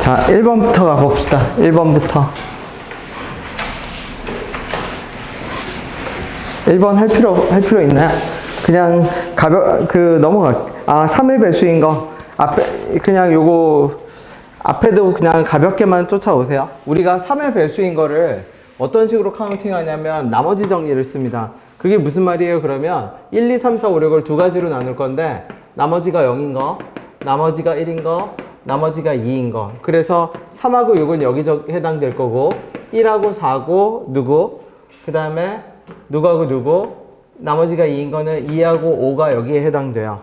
자, 1번부터 가봅시다. 1번부터. 1번 할 필요 있나요? 그냥 넘어가. 3의 배수인 거. 그냥 요거, 앞에도 그냥 가볍게만 쫓아오세요. 우리가 3의 배수인 거를 어떤 식으로 카운팅 하냐면, 나머지 정리를 씁니다. 그게 무슨 말이에요? 그러면 1, 2, 3, 4, 5, 6을 두 가지로 나눌 건데, 나머지가 0인 거, 나머지가 1인 거, 나머지가 2인 거. 그래서 3하고 6은 여기저기 해당될 거고, 1하고 4하고 누구, 그 다음에 누구하고 누구, 나머지가 2인 거는 2하고 5가 여기에 해당돼요.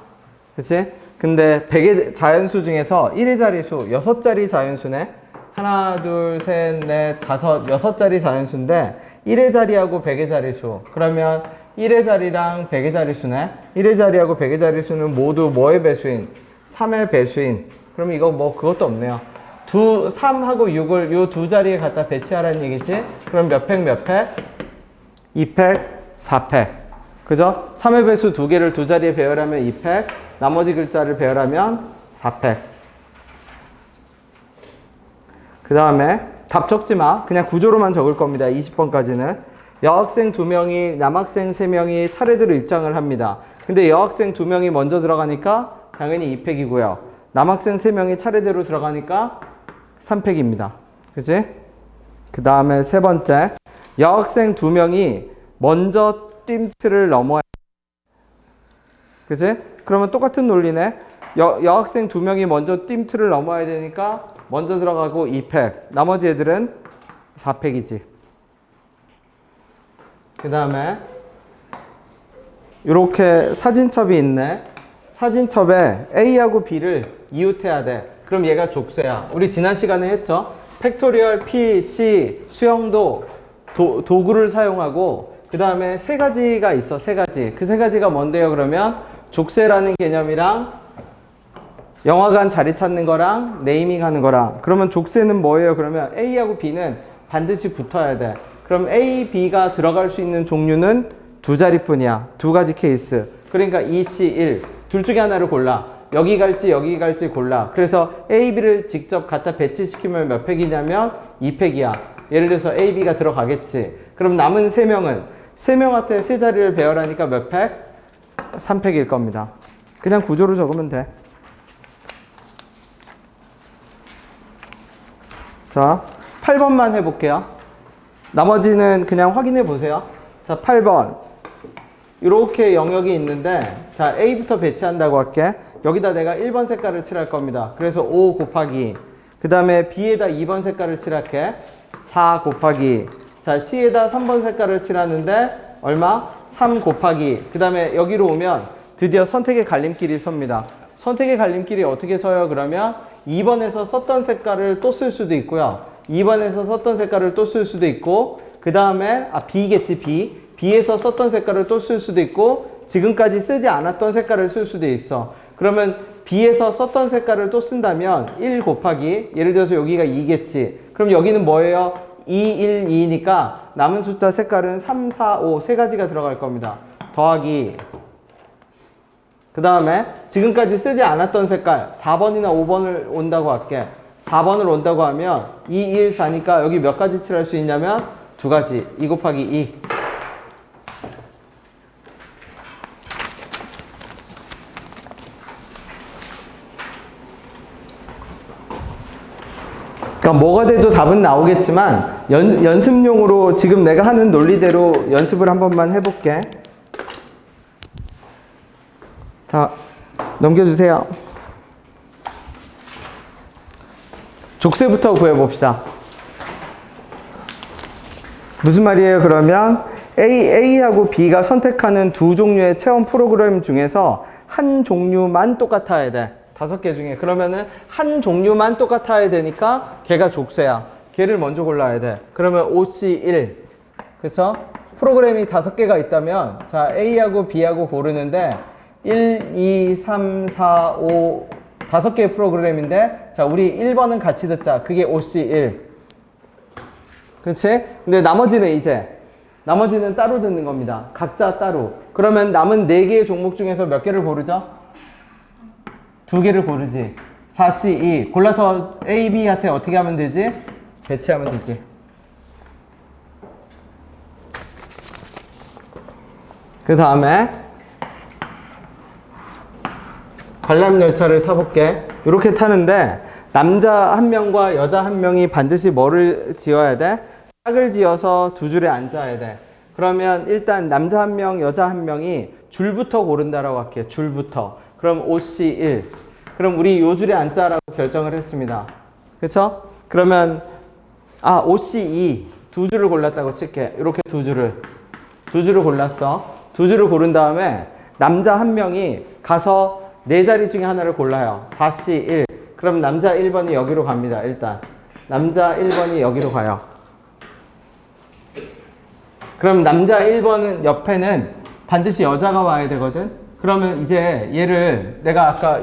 그치? 근데 100의 자연수 중에서 1의 자리수 6자리 자연수네. 하나, 둘, 셋, 넷, 다섯, 6자리 자연수인데 1의 자리하고 100의 자리수. 그러면 1의 자리랑 100의 자리수네. 1의 자리하고 100의 자리수는 모두 뭐의 배수인? 3의 배수인. 그럼 이거 뭐 그것도 없네요. 3하고 6을 요 두 자리에 갖다 배치하라는 얘기지? 그럼 몇 팩 몇 팩? 2팩, 4팩. 그죠? 3의 배수 두 개를 두 자리에 배열하면 2팩, 나머지 글자를 배열하면 4팩. 그 다음에 답 적지 마. 그냥 구조로만 적을 겁니다. 20번까지는. 여학생 2명이, 남학생 3명이 차례대로 입장을 합니다. 근데 여학생 2명이 먼저 들어가니까 당연히 2팩이고요. 남학생 3명이 차례대로 들어가니까 3팩입니다. 그치? 그 다음에 세 번째. 여학생 2명이 먼저 뜀트를 넘어야. 그치? 그러면 똑같은 논리네. 여학생 2명이 먼저 뜀트를 넘어야 되니까 먼저 들어가고 2팩. 나머지 애들은 4팩이지. 그 다음에 이렇게 사진첩이 있네. 사진첩에 A하고 B를 이웃해야 돼. 그럼 얘가 족쇄야. 우리 지난 시간에 했죠? 팩토리얼 P, C, 수영도 도구를 사용하고 그 다음에 세 가지가 있어. 세 가지. 그 세 가지가 뭔데요? 그러면 족쇄라는 개념이랑 영화관 자리 찾는 거랑 네이밍 하는 거랑. 그러면 족쇄는 뭐예요? 그러면 A하고 B는 반드시 붙어야 돼. 그럼 A, B가 들어갈 수 있는 종류는 두 자리뿐이야. 두 가지 케이스. 그러니까 E, C, 1. 둘 중에 하나를 골라. 여기 갈지 여기 갈지 골라. 그래서 A, B를 직접 갖다 배치시키면 몇 팩이냐면 2팩이야. 예를 들어서 A, B가 들어가겠지. 그럼 남은 3명은 3명한테 세 자리를 배열하니까 몇 팩? 3팩일 겁니다. 그냥 구조로 적으면 돼. 자, 8번만 해볼게요. 나머지는 그냥 확인해 보세요. 자, 8번. 이렇게 영역이 있는데, 자, A부터 배치한다고 할게. 여기다 내가 1번 색깔을 칠할 겁니다. 그래서 5 곱하기. 그 다음에 B에다 2번 색깔을 칠할게. 4 곱하기. 자, C에다 3번 색깔을 칠하는데, 얼마? 3 곱하기. 그 다음에 여기로 오면 드디어 선택의 갈림길이 섭니다. 선택의 갈림길이 어떻게 서요? 그러면 2번에서 썼던 색깔을 또 쓸 수도 있고요. 2번에서 썼던 색깔을 또 쓸 수도 있고, 그 다음에, B겠지, B. B에서 썼던 색깔을 또 쓸 수도 있고, 지금까지 쓰지 않았던 색깔을 쓸 수도 있어. 그러면 B에서 썼던 색깔을 또 쓴다면 1 곱하기, 예를 들어서 여기가 2겠지. 그럼 여기는 뭐예요? 2, 1, 2니까 남은 숫자 색깔은 3, 4, 5 세 가지가 들어갈 겁니다. 더하기. 그 다음에 지금까지 쓰지 않았던 색깔 4번이나 5번을 온다고 할게. 4번을 온다고 하면 2, 1, 4니까 여기 몇 가지 칠할 수 있냐면 두 가지. 2 곱하기 2. 그러니까 뭐가 돼도 답은 나오겠지만 연습용으로 지금 내가 하는 논리대로 연습을 한 번만 해볼게. 자, 넘겨주세요. 족쇄부터 구해봅시다. 무슨 말이에요? 그러면 A하고 B가 선택하는 두 종류의 체험 프로그램 중에서 한 종류만 똑같아야 돼. 5개 중에. 그러면은 한 종류만 똑같아야 되니까 걔가 족쇄야. 걔를 먼저 골라야 돼. 그러면 OC1. 그쵸? 프로그램이 5개가 있다면, 자, A하고 B하고 고르는데, 1, 2, 3, 4, 5, 5개의 프로그램인데, 자, 우리 1번은 같이 듣자. 그게 OC1. 그치? 근데 나머지는 따로 듣는 겁니다. 각자 따로. 그러면 남은 4개의 종목 중에서 몇 개를 고르죠? 2개를 고르지. 4C2 골라서 A, B한테 어떻게 하면 되지? 배치하면 되지. 그 다음에 관람열차를 타볼게. 이렇게 타는데 남자 한 명과 여자 한 명이 반드시 뭐를 지어야 돼? 짝을 지어서 두 줄에 앉아야 돼. 그러면 일단 남자 한 명, 여자 한 명이 줄부터 고른다라고 할게요. 줄부터. 그럼 OC1. 그럼 우리 요 줄에 앉자라고 결정을 했습니다. 그쵸? 그러면 OC2 두 줄을 골랐다고 칠게. 이렇게 두 줄을 골랐어. 두 줄을 고른 다음에 남자 한 명이 가서 네 자리 중에 하나를 골라요. 4C1. 그럼 남자 1번이 여기로 갑니다. 일단 남자 1번이 여기로 가요. 그럼 남자 1번은 옆에는 반드시 여자가 와야 되거든. 그러면 이제 얘를 내가 아까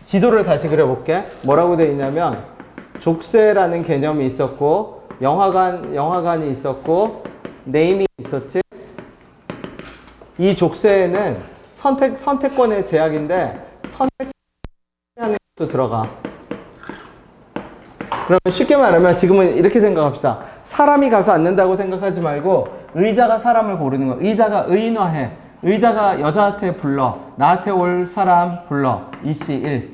지도를 다시 그려볼게. 뭐라고 되어 있냐면 족쇄라는 개념이 있었고 영화관이 있었고 네이밍이 있었지. 이 족쇄에는 선택권의 제약인데 선택하는 것도 들어가. 그러면 쉽게 말하면 지금은 이렇게 생각합시다. 사람이 가서 앉는다고 생각하지 말고 의자가 사람을 고르는 거. 의자가 의인화해. 의자가 여자한테 불러. 나한테 올 사람 불러. EC1.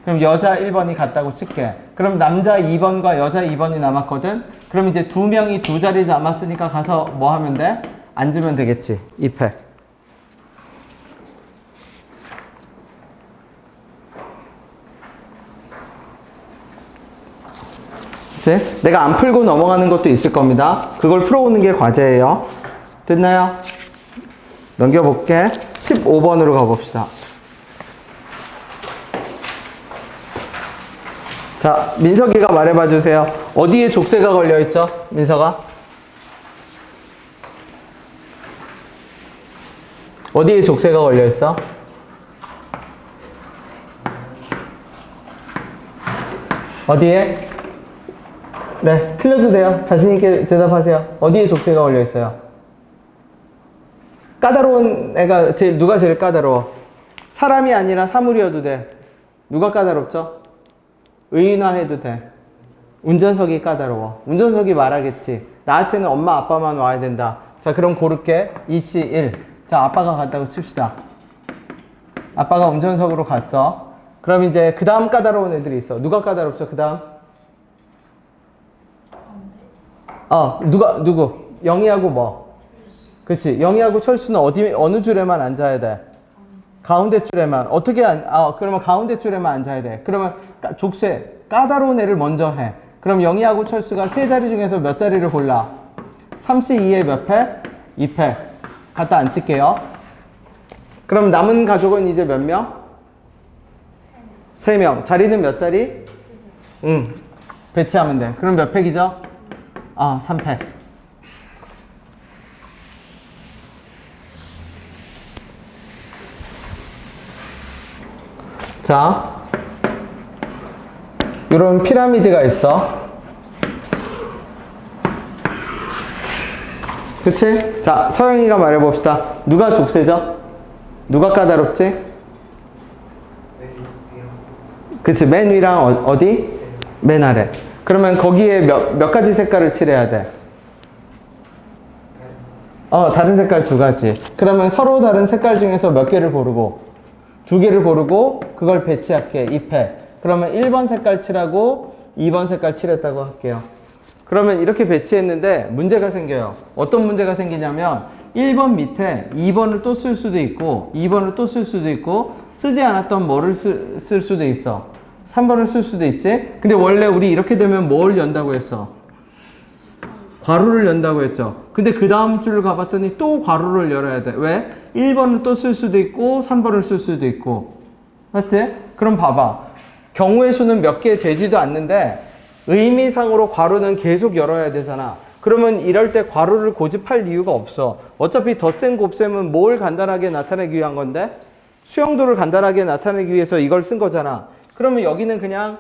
그럼 여자 1번이 갔다고 칠게. 그럼 남자 2번과 여자 2번이 남았거든. 그럼 이제 두 명이 두 자리 남았으니까 가서 뭐 하면 돼? 앉으면 되겠지. 2팩. 내가 안 풀고 넘어가는 것도 있을 겁니다. 그걸 풀어오는 게 과제예요. 됐나요? 넘겨볼게. 15번으로 가봅시다. 자, 민석이가 말해봐 주세요. 어디에 족쇄가 걸려있죠? 민석아? 어디에 족쇄가 걸려있어? 어디에? 네, 틀려도 돼요. 자신있게 대답하세요. 어디에 족쇄가 걸려있어요? 까다로운 애가 누가 제일 까다로워? 사람이 아니라 사물이어도 돼. 누가 까다롭죠? 의인화해도 돼. 운전석이 까다로워. 운전석이 말하겠지. 나한테는 엄마 아빠만 와야 된다. 자, 그럼 고를게. EC1. 자, 아빠가 갔다고 칩시다. 아빠가 운전석으로 갔어. 그럼 이제 그 다음 까다로운 애들이 있어. 누가 까다롭죠? 그 다음? 누구? 영희하고 뭐? 그치. 영희하고 철수는 어느 줄에만 앉아야 돼? 가운데 줄에만. 그러면 가운데 줄에만 앉아야 돼. 그러면 족쇄, 까다로운 애를 먼저 해. 그럼 영희하고 철수가 세 자리 중에서 몇 자리를 골라? 3C2에 몇 패? 2패. 갖다 앉힐게요. 그럼 남은 가족은 이제 몇 명? 3명. 자리는 몇 자리? 배치하면 돼. 그럼 몇 팩이죠? 3팩. 자, 이런 피라미드가 있어. 그치? 자, 서영이가 말해봅시다. 누가 족쇄죠? 누가 까다롭지? 그치, 맨 위랑 어디? 맨 아래. 그러면 거기에 몇 가지 색깔을 칠해야 돼? 다른 색깔 2가지. 그러면 서로 다른 색깔 중에서 몇 개를 고르고? 2개를 고르고 그걸 배치할게. 2패. 그러면 1번 색깔 칠하고 2번 색깔 칠했다고 할게요. 그러면 이렇게 배치했는데 문제가 생겨요. 어떤 문제가 생기냐면 1번 밑에 2번을 또 쓸 수도 있고 2번을 또 쓸 수도 있고 쓰지 않았던 뭐를 쓸 수도 있어. 3번을 쓸 수도 있지. 근데 원래 우리 이렇게 되면 뭘 연다고 했어? 괄호를 연다고 했죠. 근데 그 다음 줄 가봤더니 또 괄호를 열어야 돼. 왜? 1번을 또 쓸 수도 있고 3번을 쓸 수도 있고. 맞지? 그럼 봐봐. 경우의 수는 몇 개 되지도 않는데 의미상으로 괄호는 계속 열어야 되잖아. 그러면 이럴 때 괄호를 고집할 이유가 없어. 어차피 덧셈 곱셈은 뭘 간단하게 나타내기 위한 건데? 수용도를 간단하게 나타내기 위해서 이걸 쓴 거잖아. 그러면 여기는 그냥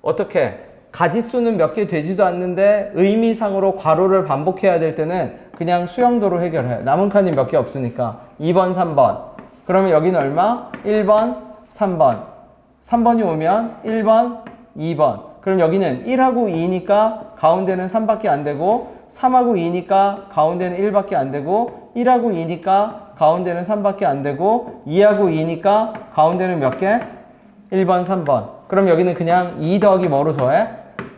어떻게? 가지수는 몇 개 되지도 않는데 의미상으로 괄호를 반복해야 될 때는 그냥 수용도로 해결해. 남은 칸이 몇 개 없으니까. 2번, 3번. 그러면 여기는 얼마? 1번, 3번. 3번이 오면 1번, 2번. 그럼 여기는 1하고 2니까 가운데는 3밖에 안 되고 3하고 2니까 가운데는 1밖에 안 되고 1하고 2니까 가운데는 3밖에 안 되고 2하고 2니까 가운데는 몇 개? 1번, 3번. 그럼 여기는 그냥 2 더하기 뭐로 더해?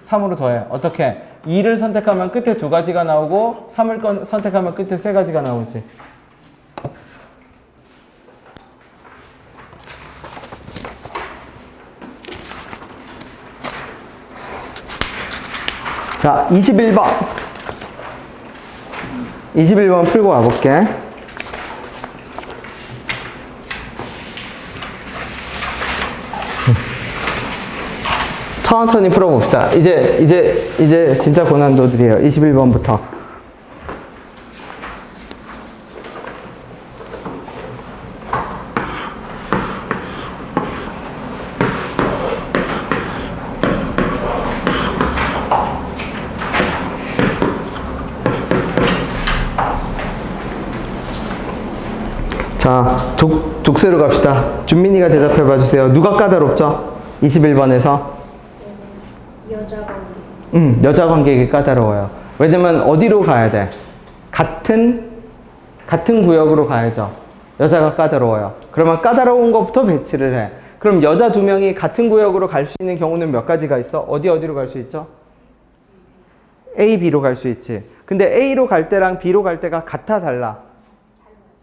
3으로 더해. 어떻게? 2를 선택하면 끝에 2가지가 나오고 3을 선택하면 끝에 3가지가 나오지. 자, 21번. 21번 풀고 와볼게. 천천히 풀어봅시다. 이제 진짜 고난도들이에요. 21번부터. 자, 족쇄로 갑시다. 준민이가 대답해 봐주세요. 누가 까다롭죠? 21번에서. 여자 관계. 여자 관계가 까다로워요. 왜냐면 어디로 가야 돼? 같은 구역으로 가야죠. 여자가 까다로워요. 그러면 까다로운 것부터 배치를 해. 그럼 여자 2명이 같은 구역으로 갈 수 있는 경우는 몇 가지가 있어? 어디로 갈 수 있죠? A, B로 갈 수 있지. 근데 A로 갈 때랑 B로 갈 때가 같아, 달라?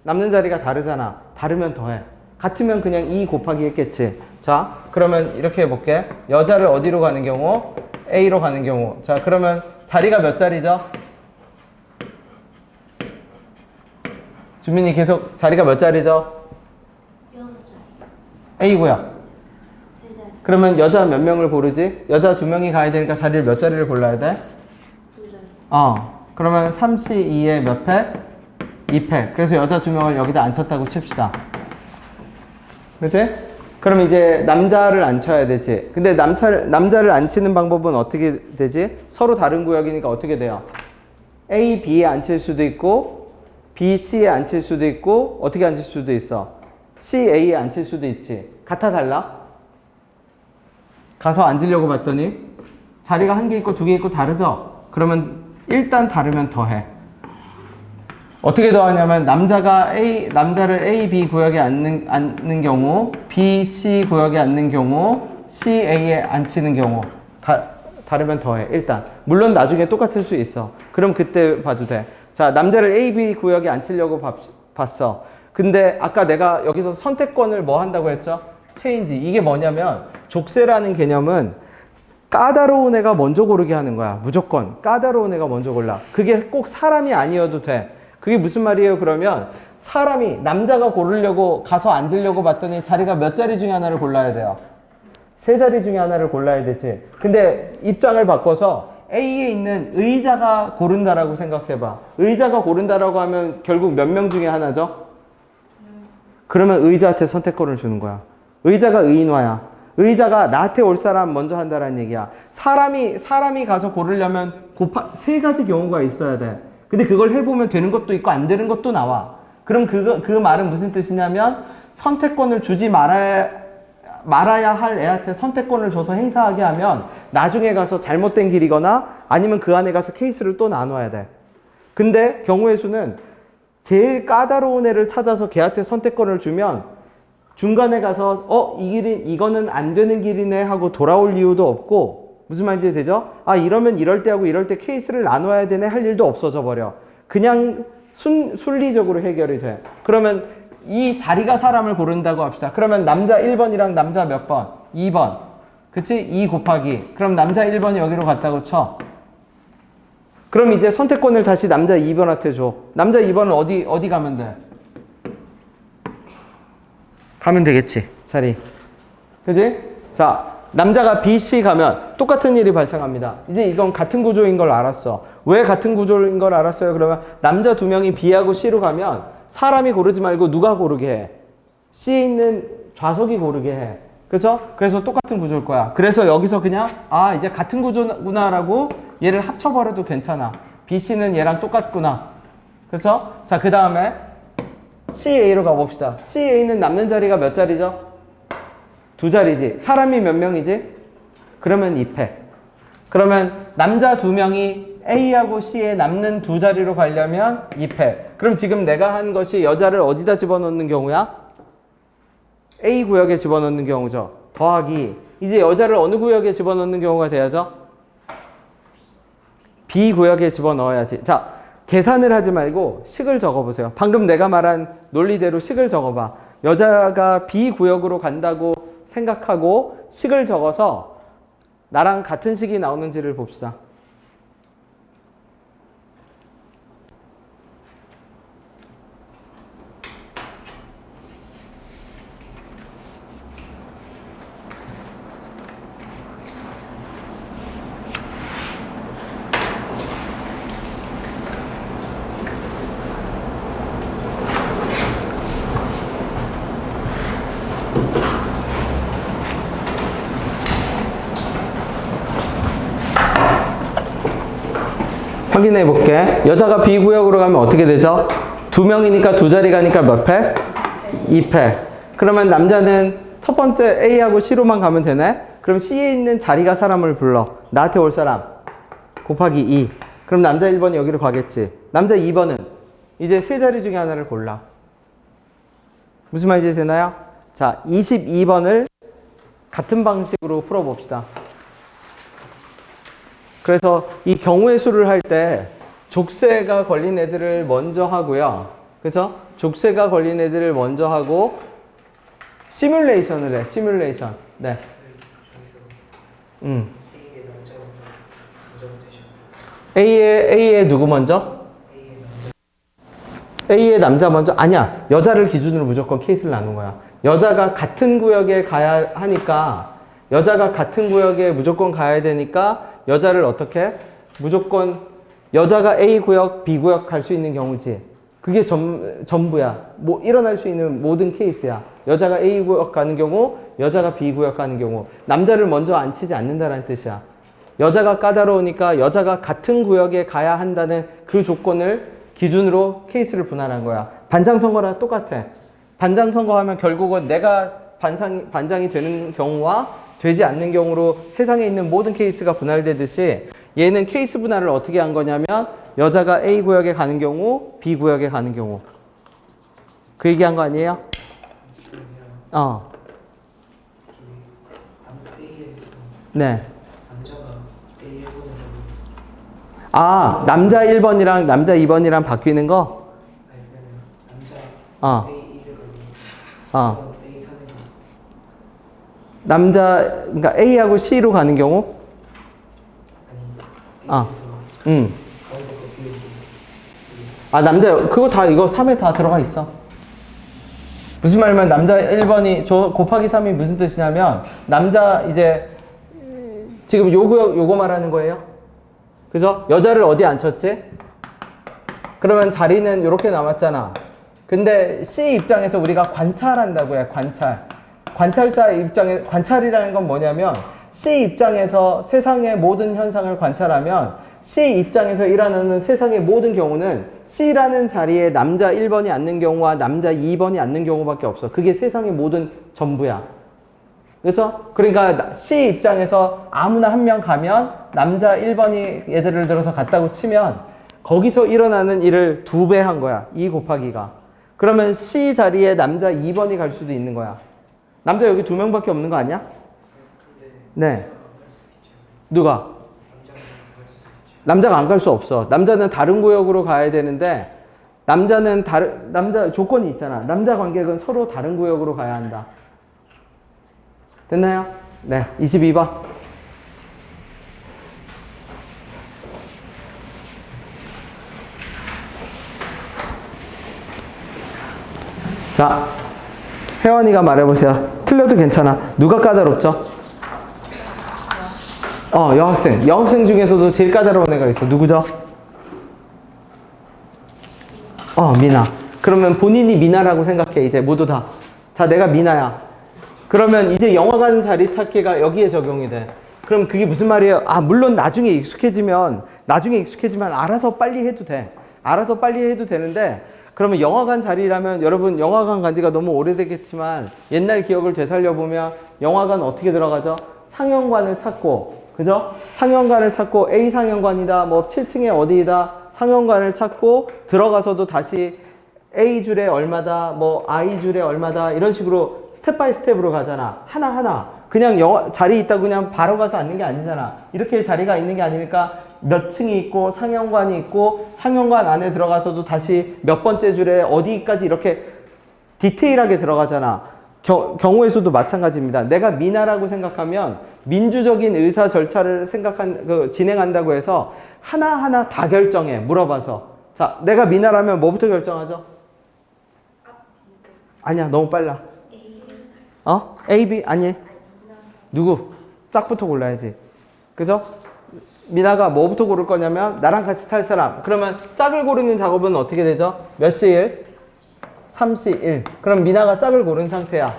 남는 자리가 다르잖아. 다르면 더해. 같으면 그냥 2 곱하기 했겠지. 자, 그러면 이렇게 해볼게. 여자를 어디로 가는 경우? A로 가는 경우. 자, 그러면 자리가 몇 자리죠? 주민이 계속 자리가 몇 자리죠? 6자리. A고요. 3자리. 그러면 여자 몇 명을 고르지? 여자 2명이 가야 되니까 자리를 몇 자리를 골라야 돼? 2자리. 그러면 3C2에 몇 패? 2패. 그래서 여자 2명을 여기다 앉혔다고 칩시다. 그치? 그럼 이제 남자를 앉혀야 되지. 근데 남자를 앉히는 방법은 어떻게 되지? 서로 다른 구역이니까 어떻게 돼요? A, B에 앉힐 수도 있고 B, C에 앉힐 수도 있고 어떻게 앉힐 수도 있어? C, A에 앉힐 수도 있지. 같아, 달라? 가서 앉으려고 봤더니 자리가 1개 있고 2개 있고 다르죠? 그러면 일단 다르면 더해. 어떻게 더하냐면 남자를 A, B 구역에 앉는 경우, B, C 구역에 앉는 경우, C, A에 앉히는 경우 다르면 더해. 일단 물론 나중에 똑같을 수 있어. 그럼 그때 봐도 돼. 자, 남자를 A, B 구역에 앉히려고 봤어. 근데 아까 내가 여기서 선택권을 뭐 한다고 했죠? 체인지. 이게 뭐냐면 족쇄라는 개념은 까다로운 애가 먼저 고르게 하는 거야. 무조건 까다로운 애가 먼저 골라. 그게 꼭 사람이 아니어도 돼. 그게 무슨 말이에요? 그러면 사람이 남자가 고르려고 가서 앉으려고 봤더니 자리가 몇 자리 중에 하나를 골라야 돼요? 3자리 중에 하나를 골라야 되지. 근데 입장을 바꿔서 A에 있는 의자가 고른다라고 생각해봐. 의자가 고른다라고 하면 결국 몇 명 중에 하나죠? 그러면 의자한테 선택권을 주는 거야. 의자가 의인화야. 의자가 나한테 올 사람 먼저 한다라는 얘기야. 사람이 가서 고르려면 3가지 경우가 있어야 돼. 근데 그걸 해보면 되는 것도 있고 안 되는 것도 나와. 그럼 그 말은 무슨 뜻이냐면 선택권을 주지 말아야 할 애한테 선택권을 줘서 행사하게 하면 나중에 가서 잘못된 길이거나 아니면 그 안에 가서 케이스를 또 나눠야 돼. 근데 경우의 수는 제일 까다로운 애를 찾아서 걔한테 선택권을 주면 중간에 가서 이거는 안 되는 길이네 하고 돌아올 이유도 없고, 무슨 말인지 되죠? 이러면 이럴 때 하고 이럴 때 케이스를 나눠야 되네 할 일도 없어져 버려. 그냥 순리적으로 해결이 돼. 그러면 이 자리가 사람을 고른다고 합시다. 그러면 남자 1번이랑 남자 몇 번? 2번. 그치? 2 곱하기. 그럼 남자 1번이 여기로 갔다고 쳐. 그럼 이제 선택권을 다시 남자 2번한테 줘. 남자 2번은 어디 가면 돼? 가면 되겠지, 자리. 그지? 자, 남자가 B, C 가면 똑같은 일이 발생합니다. 이제 이건 같은 구조인 걸 알았어. 왜 같은 구조인 걸 알았어요? 그러면 남자 2명이 B하고 C로 가면 사람이 고르지 말고 누가 고르게 해? C에 있는 좌석이 고르게 해. 그죠? 그래서 똑같은 구조일 거야. 그래서 여기서 그냥 이제 같은 구조구나라고 얘를 합쳐버려도 괜찮아. B, C는 얘랑 똑같구나. 그죠? 자, 그 다음에 CA로 가봅시다. CA는 남는 자리가 몇 자리죠? 두 자리지. 사람이 몇 명이지? 그러면 2패. 그러면 남자 2명이 A하고 C에 남는 두 자리로 가려면 2패. 그럼 지금 내가 한 것이 여자를 어디다 집어넣는 경우야? A 구역에 집어넣는 경우죠. 더하기. 이제 여자를 어느 구역에 집어넣는 경우가 돼야죠? B 구역에 집어넣어야지. 자, 계산을 하지 말고 식을 적어보세요. 방금 내가 말한 논리대로 식을 적어봐. 여자가 B 구역으로 간다고 생각하고 식을 적어서 나랑 같은 식이 나오는지를 봅시다. 확인해 볼게. 여자가 B구역으로 가면 어떻게 되죠? 2명이니까 두 자리 가니까 몇 패? 2패. 그러면 남자는 첫 번째 A하고 C로만 가면 되네? 그럼 C에 있는 자리가 사람을 불러. 나한테 올 사람. 곱하기 2. 그럼 남자 1번이 여기로 가겠지. 남자 2번은 이제 세 자리 중에 하나를 골라. 무슨 말인지 되나요? 자, 22번을 같은 방식으로 풀어봅시다. 그래서 이 경우의 수를 할 때 족쇄가 걸린 애들을 먼저 하고요. 그죠? 족쇄가 걸린 애들을 먼저 하고 시뮬레이션을 해. 시뮬레이션. 네. A의 누구 먼저? A의 남자 먼저? 아니야. 여자를 기준으로 무조건 케이스를 나눈 거야. 여자가 같은 구역에 가야 하니까 여자가 같은 구역에 무조건 가야 되니까 여자를 어떻게? 무조건 여자가 A 구역, B 구역 갈 수 있는 경우지. 그게 전부야. 뭐 일어날 수 있는 모든 케이스야. 여자가 A 구역 가는 경우, 여자가 B 구역 가는 경우. 남자를 먼저 앉히지 않는다는 뜻이야. 여자가 까다로우니까 여자가 같은 구역에 가야 한다는 그 조건을 기준으로 케이스를 분할한 거야. 반장 선거랑 똑같아. 반장 선거하면 결국은 내가 반장이 되는 경우와 되지 않는 경우로 세상에 있는 모든 케이스가 분할되듯이 얘는 케이스 분할을 어떻게 한 거냐면 여자가 A 구역에 가는 경우, B 구역에 가는 경우. 그 얘기한 거 아니에요? 네. 아, 남자 1번이랑 남자 2번이랑 바뀌는 거? 그러니까 A하고 C로 가는 경우? 남자, 그거 다 이거 3에 다 들어가 있어. 무슨 말이면 남자 1번이, 곱하기 3이 무슨 뜻이냐면, 남자 이제, 지금 요거 말하는 거예요. 그죠? 여자를 어디 앉혔지? 그러면 자리는 이렇게 남았잖아. 근데 C 입장에서 우리가 관찰한다고 해, 관찰. 관찰자 입장에, 관찰이라는 건 뭐냐면 C 입장에서 세상의 모든 현상을 관찰하면 C 입장에서 일어나는 세상의 모든 경우는 C라는 자리에 남자 1번이 앉는 경우와 남자 2번이 앉는 경우밖에 없어. 그게 세상의 모든 전부야. 그렇죠? 그러니까 C 입장에서 아무나 한 명 가면 남자 1번이 예를 들어서 갔다고 치면 거기서 일어나는 일을 2배 한 거야. 2 곱하기가. 그러면 C 자리에 남자 2번이 갈 수도 있는 거야. 남자 여기 2명밖에 없는 거 아니야? 네. 누가? 남자가 안 갈 수 없어. 남자는 다른 구역으로 가야 되는데 남자 조건이 있잖아. 남자 관객은 서로 다른 구역으로 가야 한다. 됐나요? 네. 22번. 자, 혜원이가 말해보세요. 틀려도 괜찮아. 누가 까다롭죠? 여학생. 여학생 중에서도 제일 까다로운 애가 있어. 누구죠? 미나. 그러면 본인이 미나라고 생각해. 이제 모두 다. 자, 내가 미나야. 그러면 이제 영화관 자리 찾기가 여기에 적용이 돼. 그럼 그게 무슨 말이에요? 물론 나중에 익숙해지면 알아서 빨리 해도 돼. 알아서 빨리 해도 되는데 그러면 영화관 자리라면 여러분 영화관 간 지가 너무 오래되겠지만 옛날 기억을 되살려보면 영화관 어떻게 들어가죠? 상영관을 찾고, 그죠? 상영관을 찾고 A 상영관이다, 뭐 7층에 어디이다 상영관을 찾고 들어가서도 다시 A 줄에 얼마다, 뭐 I 줄에 얼마다 이런 식으로 스텝 바이 스텝으로 가잖아. 하나하나. 그냥 자리 있다고 그냥 바로 가서 앉는 게 아니잖아. 이렇게 자리가 있는 게 아니니까 몇 층이 있고 상영관이 있고 상영관 안에 들어가서도 다시 몇 번째 줄에 어디까지 이렇게 디테일하게 들어가잖아. 경우의 수도 마찬가지입니다. 내가 미나라고 생각하면 민주적인 의사 절차를 진행한다고 해서 하나하나 다 결정해. 물어봐서. 자, 내가 미나라면 뭐부터 결정하죠? 아니야, 너무 빨라. A, B? 아니. 누구? 짝부터 골라야지. 그죠? 미나가 뭐부터 고를 거냐면 나랑 같이 탈 사람. 그러면 짝을 고르는 작업은 어떻게 되죠? 몇 시 1? 3시 1. 그럼 미나가 짝을 고른 상태야.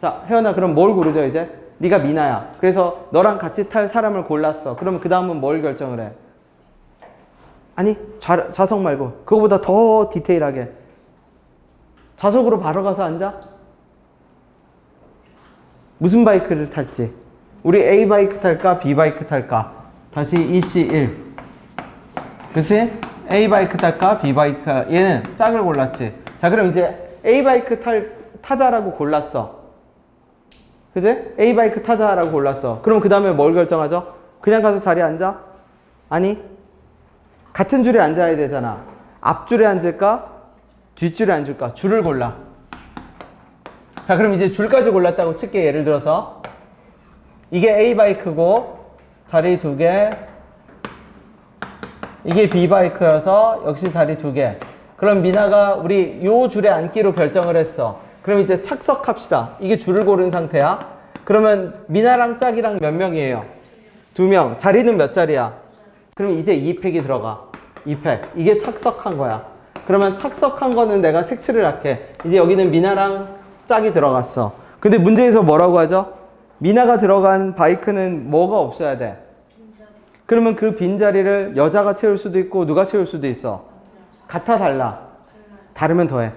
자, 혜연아, 그럼 뭘 고르죠, 이제? 네가 미나야. 그래서 너랑 같이 탈 사람을 골랐어. 그럼 그 다음은 뭘 결정을 해? 아니, 좌석 말고. 그거보다 더 디테일하게. 좌석으로 바로 가서 앉아? 무슨 바이크를 탈지? 우리 A 바이크 탈까? B 바이크 탈까? 다시 EC1. 그치? A 바이크 탈까? B 바이크 탈까? 얘는 짝을 골랐지. 자, 그럼 이제 A 바이크 타자라고 골랐어. 그치? A 바이크 타자라고 골랐어. 그럼 그 다음에 뭘 결정하죠? 그냥 가서 자리에 앉아? 아니, 같은 줄에 앉아야 되잖아. 앞줄에 앉을까? 뒷줄에 앉을까? 줄을 골라. 자, 그럼 이제 줄까지 골랐다고 칠게. 예를 들어서 이게 A 바이크고 자리 2개, 이게 B 바이크여서 역시 자리 2개. 그럼 미나가 우리 요 줄에 앉기로 결정을 했어. 그럼 이제 착석합시다. 이게 줄을 고른 상태야. 그러면 미나랑 짝이랑 몇 명이에요? 2명. 자리는 몇 자리야? 그럼 이제 2팩이 들어가. 2팩. 이게 착석한 거야. 그러면 착석한 거는 내가 색칠을 할게. 이제 여기는 미나랑 짝이 들어갔어. 근데 문제에서 뭐라고 하죠? 미나가 들어간 바이크는 뭐가 없어야 돼? 그러면 그 빈자리를 여자가 채울 수도 있고 누가 채울 수도 있어. 같아 달라? 다르면 더해.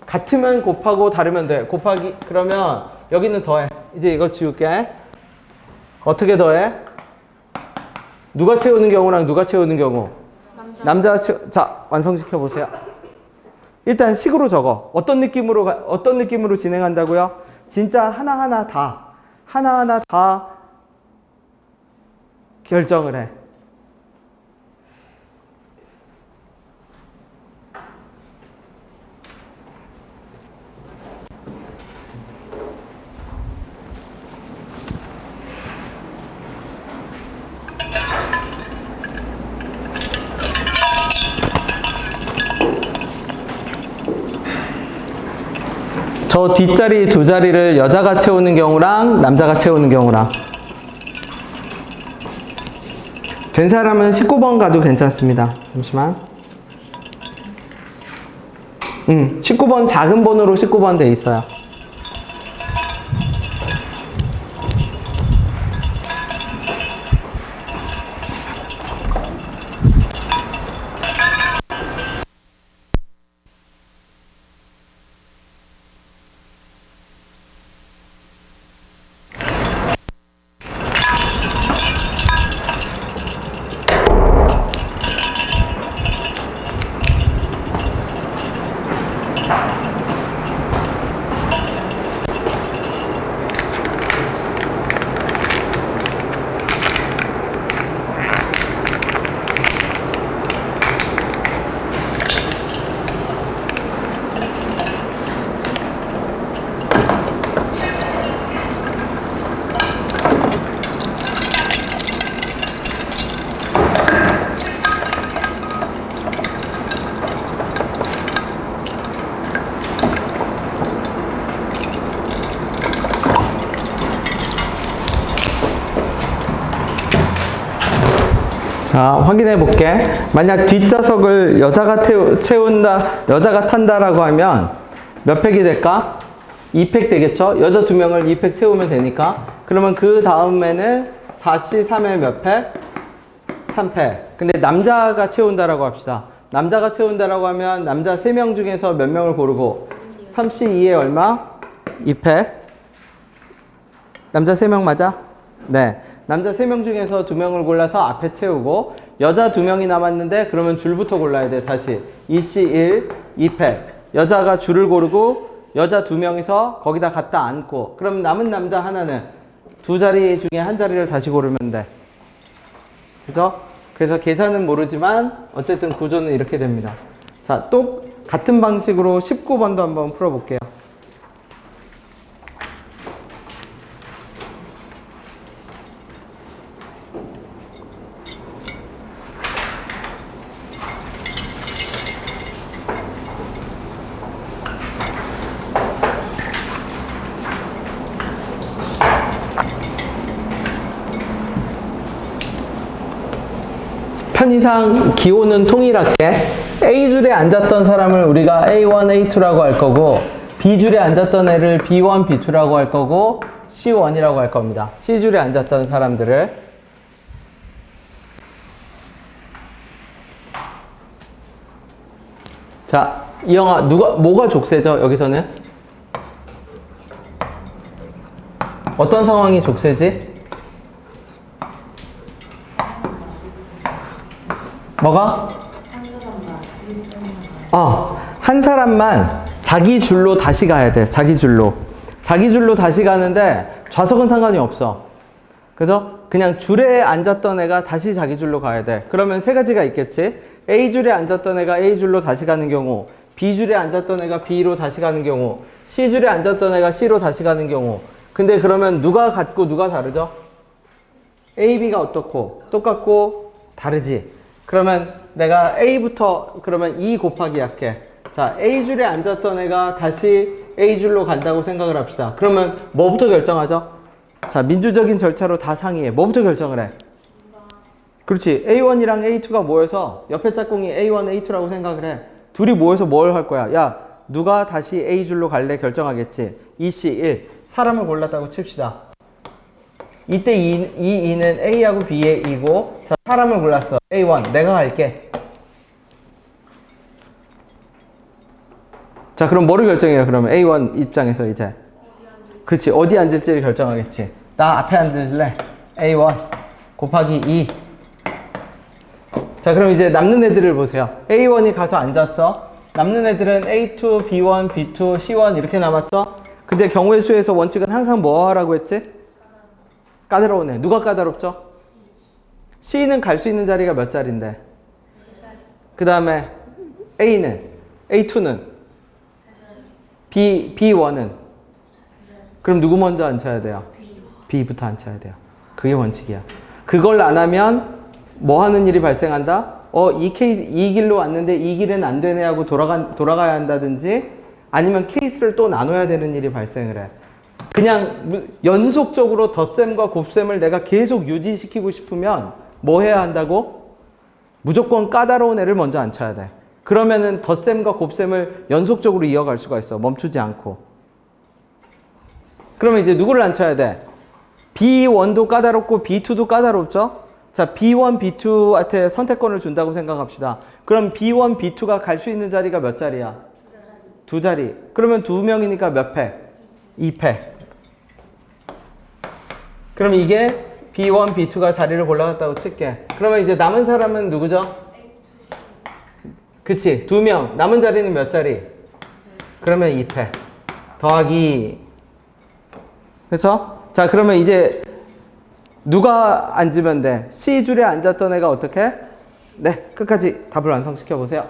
같으면 곱하고 다르면 더해. 곱하기 그러면 여기는 더해. 이제 이거 지울게. 어떻게 더해? 누가 채우는 경우랑 누가 채우는 경우? 남자가 자, 완성시켜 보세요. 일단 식으로 적어. 어떤 느낌으로 진행한다고요? 진짜 하나하나 다 결정을 해. 저 뒷자리 2자리를 여자가 채우는 경우랑 남자가 채우는 경우랑. 된 사람은 19번 가도 괜찮습니다. 잠시만. 19번 작은 번호로 19번 돼 있어요. 자, 확인해 볼게. 만약 뒷좌석을 여자가 여자가 탄다라고 하면 몇 팩이 될까? 2팩 되겠죠? 여자 2명을 2팩 태우면 되니까. 그러면 그 다음에는 4C3에 몇 팩? 3팩. 근데 남자가 채운다라고 합시다. 남자가 채운다라고 하면 남자 3명 중에서 몇 명을 고르고 3C2에 얼마? 2팩. 남자 3명 맞아? 네. 남자 3명 중에서 2명을 골라서 앞에 채우고 여자 2명이 남았는데 그러면 줄부터 골라야 돼. 다시 2C1, 2팩. 여자가 줄을 고르고 여자 2명이서 거기다 갖다 앉고 그럼 남은 남자 하나는 2자리 중에 한 자리를 다시 고르면 돼. 그죠? 그래서 계산은 모르지만 어쨌든 구조는 이렇게 됩니다. 자, 또 같은 방식으로 19번도 한번 풀어볼게요. 편의상 기호는 통일할게. A줄에 앉았던 사람을 우리가 A1, A2라고 할 거고 B줄에 앉았던 애를 B1, B2라고 할 거고 C1이라고 할 겁니다. C줄에 앉았던 사람들을 자, 이영아 뭐가 족쇄죠? 여기서는 어떤 상황이 족쇄지? 뭐가? 한 사람만 자기 줄로 다시 가야 돼. 자기 줄로. 자기 줄로 다시 가는데 좌석은 상관이 없어. 그죠? 그냥 줄에 앉았던 애가 다시 자기 줄로 가야 돼. 그러면 세 가지가 있겠지. A줄에 앉았던 애가 A줄로 다시 가는 경우, B줄에 앉았던 애가 B로 다시 가는 경우, C줄에 앉았던 애가 C로 다시 가는 경우. 근데 그러면 누가 같고 누가 다르죠? A, B가 어떻고? 똑같고 다르지. 그러면 내가 A부터 그러면 2 곱하기 할게. 자, A줄에 앉았던 애가 다시 A줄로 간다고 생각을 합시다. 그러면 뭐부터 결정하죠? 자, 민주적인 절차로 다 상의해. 뭐부터 결정을 해? 그렇지. A1이랑 A2가 모여서 옆에 짝꿍이 A1, A2라고 생각을 해. 둘이 모여서 뭘 할 거야? 야, 누가 다시 A줄로 갈래? 결정하겠지. 2C1. 사람을 골랐다고 칩시다. 이때 이 2는 A하고 B의 2고 자, 사람을 골랐어. A1. 내가 갈게. 자, 그럼 뭐를 결정해요? 그러면 A1 입장에서 이제 그치. 어디 앉을지를 결정하겠지. 나 앞에 앉을래. A1 곱하기 2. 자, 그럼 이제 남는 애들을 보세요. A1이 가서 앉았어. 남는 애들은 A2, B1, B2, C1 이렇게 남았죠? 근데 경우의 수에서 원칙은 항상 뭐 하라고 했지? 까다로운 애. 누가 까다롭죠? C는 갈 수 있는 자리가 몇 자리인데? 그 다음에 A는? A2는? B1은? 그럼 누구 먼저 앉혀야 돼요? B부터 앉혀야 돼요. 그게 원칙이야. 그걸 안 하면 뭐 하는 일이 발생한다? 이 길로 왔는데 이 길은 안 되네 하고 돌아가야 한다든지 아니면 케이스를 또 나눠야 되는 일이 발생을 해. 그냥 연속적으로 덧셈과 곱셈을 내가 계속 유지시키고 싶으면 뭐 해야 한다고? 무조건 까다로운 애를 먼저 앉혀야 돼. 그러면은 덧셈과 곱셈을 연속적으로 이어갈 수가 있어. 멈추지 않고. 그러면 이제 누구를 앉혀야 돼? B1도 까다롭고 B2도 까다롭죠? 자, B1, B2한테 선택권을 준다고 생각합시다. 그럼 B1, B2가 갈 수 있는 자리가 몇 자리야? 두 자리. 그러면 2명이니까 몇 팩? 2팩. 그럼 이게 B1, B2가 자리를 골라갔다고 칠게. 그러면 이제 남은 사람은 누구죠? 그치, 2명. 남은 자리는 몇 자리? 그러면 2팩. 더하기. 그쵸? 자, 그러면 이제 누가 앉으면 돼? C줄에 앉았던 애가 어떻게? 네, 끝까지 답을 완성시켜 보세요.